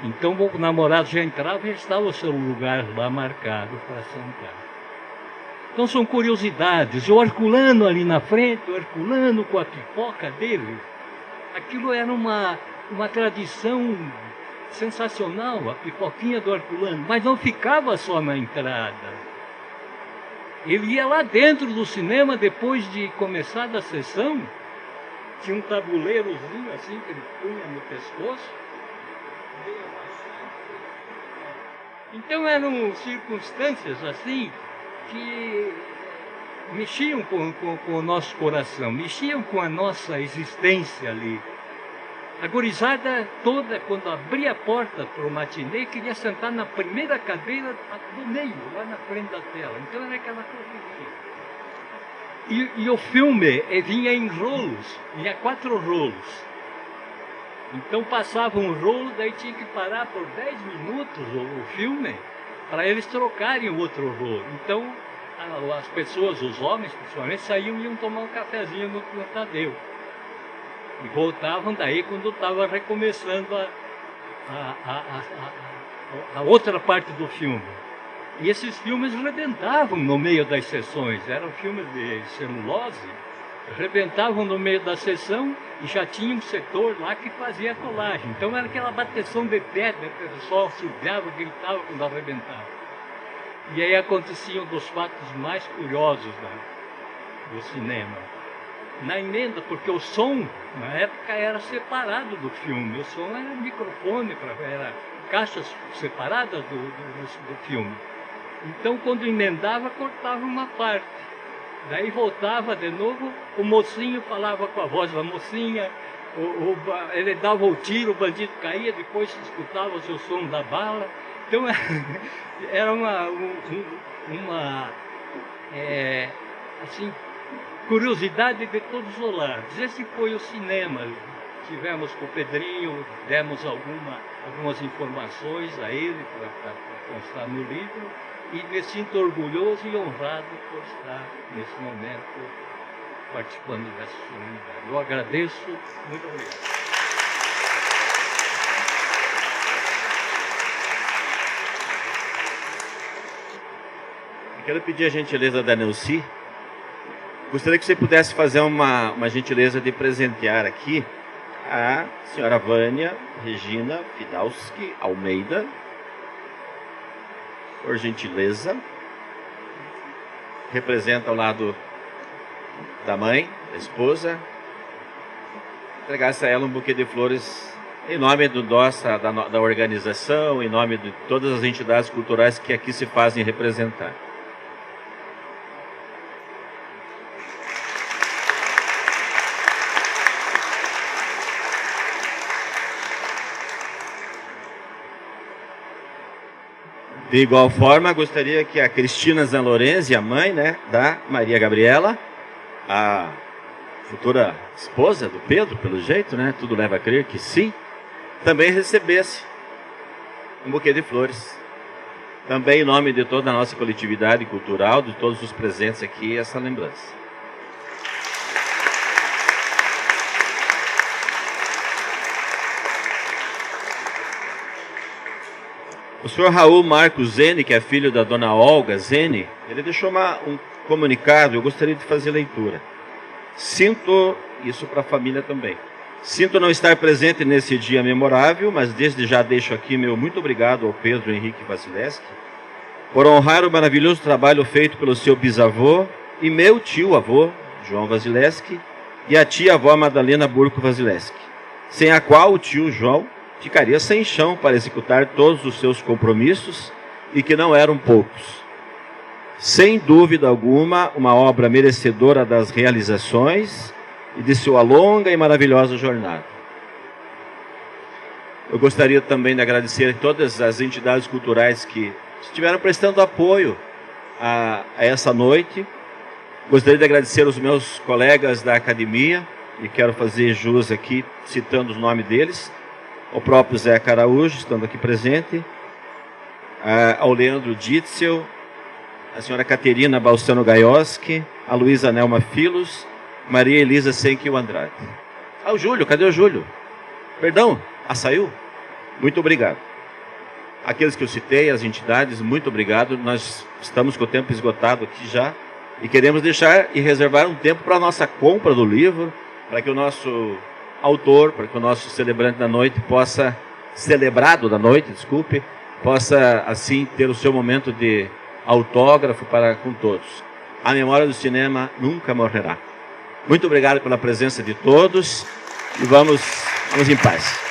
Então o namorado já entrava e estava o seu lugar lá marcado para sentar. Então são curiosidades. O Herculano ali na frente, o Herculano com a pipoca dele, aquilo era uma tradição sensacional, a pipoquinha do Herculano, mas não ficava só na entrada. Ele ia lá dentro do cinema depois de começar a sessão, tinha um tabuleirozinho assim que ele punha no pescoço. Então eram circunstâncias assim que mexiam com o nosso coração, mexiam com a nossa existência ali. A gurizada toda, quando abria a porta para o matinê, queria sentar na primeira cadeira do meio, lá na frente da tela. Então era aquela correria. E o filme vinha em rolos, vinha 4 rolos. Então passava um rolo, daí tinha que parar por 10 minutos o filme, para eles trocarem o outro rolo. Então as pessoas, os homens principalmente, saíam e iam tomar um cafezinho no Tadeu. E voltavam daí quando estava recomeçando a outra parte do filme. E esses filmes rebentavam no meio das sessões, eram filmes de celulose, rebentavam no meio da sessão e já tinha um setor lá que fazia a colagem. Então era aquela bateção de pé, o pessoal subiava, gritava quando arrebentava. E aí aconteciam dos fatos mais curiosos do cinema. Na emenda, porque o som, na época, era separado do filme. O som era microfone, era caixas separadas do filme. Então, quando emendava, cortava uma parte. Daí voltava de novo, o mocinho falava com a voz da mocinha, ele dava o tiro, o bandido caía, depois se escutava o som da bala. Então, era assim, curiosidade de todos os lados. Esse foi o cinema. Tivemos com o Pedrinho, demos algumas informações a ele para constar no livro, e me sinto orgulhoso e honrado por estar nesse momento participando dessa solenidade. Eu agradeço, muito obrigado. Eu quero pedir a gentileza da Neuci. Gostaria que você pudesse fazer uma gentileza de presentear aqui a senhora Vânia Regina Fidalski Almeida, por gentileza. Representa ao lado da mãe, da esposa. Entregasse a ela um buquê de flores em nome da organização, em nome de todas as entidades culturais que aqui se fazem representar. De igual forma, gostaria que a Cristina Zanlorenzi, a mãe, né, da Maria Gabriela, a futura esposa do Pedro, pelo jeito, né, tudo leva a crer que sim, também recebesse um buquê de flores. Também em nome de toda a nossa coletividade cultural, de todos os presentes aqui, essa lembrança. O senhor Raul Marcos Zene, que é filho da dona Olga Zene, ele deixou um comunicado, eu gostaria de fazer leitura. Sinto, isso para a família também, sinto não estar presente nesse dia memorável, mas desde já deixo aqui meu muito obrigado ao Pedro Henrique Vasilevski por honrar o maravilhoso trabalho feito pelo seu bisavô e meu tio-avô, João Vasilevski, e a tia-avó Madalena Burco Vasilevski, sem a qual o tio João ficaria sem chão para executar todos os seus compromissos, e que não eram poucos. Sem dúvida alguma, uma obra merecedora das realizações e de sua longa e maravilhosa jornada. Eu gostaria também de agradecer a todas as entidades culturais que estiveram prestando apoio a essa noite. Gostaria de agradecer aos meus colegas da academia, e quero fazer jus aqui, citando os nomes deles, ao próprio Zé Caraújo, estando aqui presente, ao Leandro Ditzel, a senhora Caterina Balsano Gaioski, a Luísa Nelma Filos, Maria Elisa Senquil Andrade. O Júlio, cadê o Júlio? Perdão, saiu? Muito obrigado. Aqueles que eu citei, as entidades, muito obrigado. Nós estamos com o tempo esgotado aqui já, e queremos deixar e reservar um tempo para a nossa compra do livro, para que o nosso autor, para que o nosso celebrante da noite possa, celebrado da noite, desculpe, possa assim ter o seu momento de autógrafo para com todos. A memória do cinema nunca morrerá. Muito obrigado pela presença de todos e vamos em paz.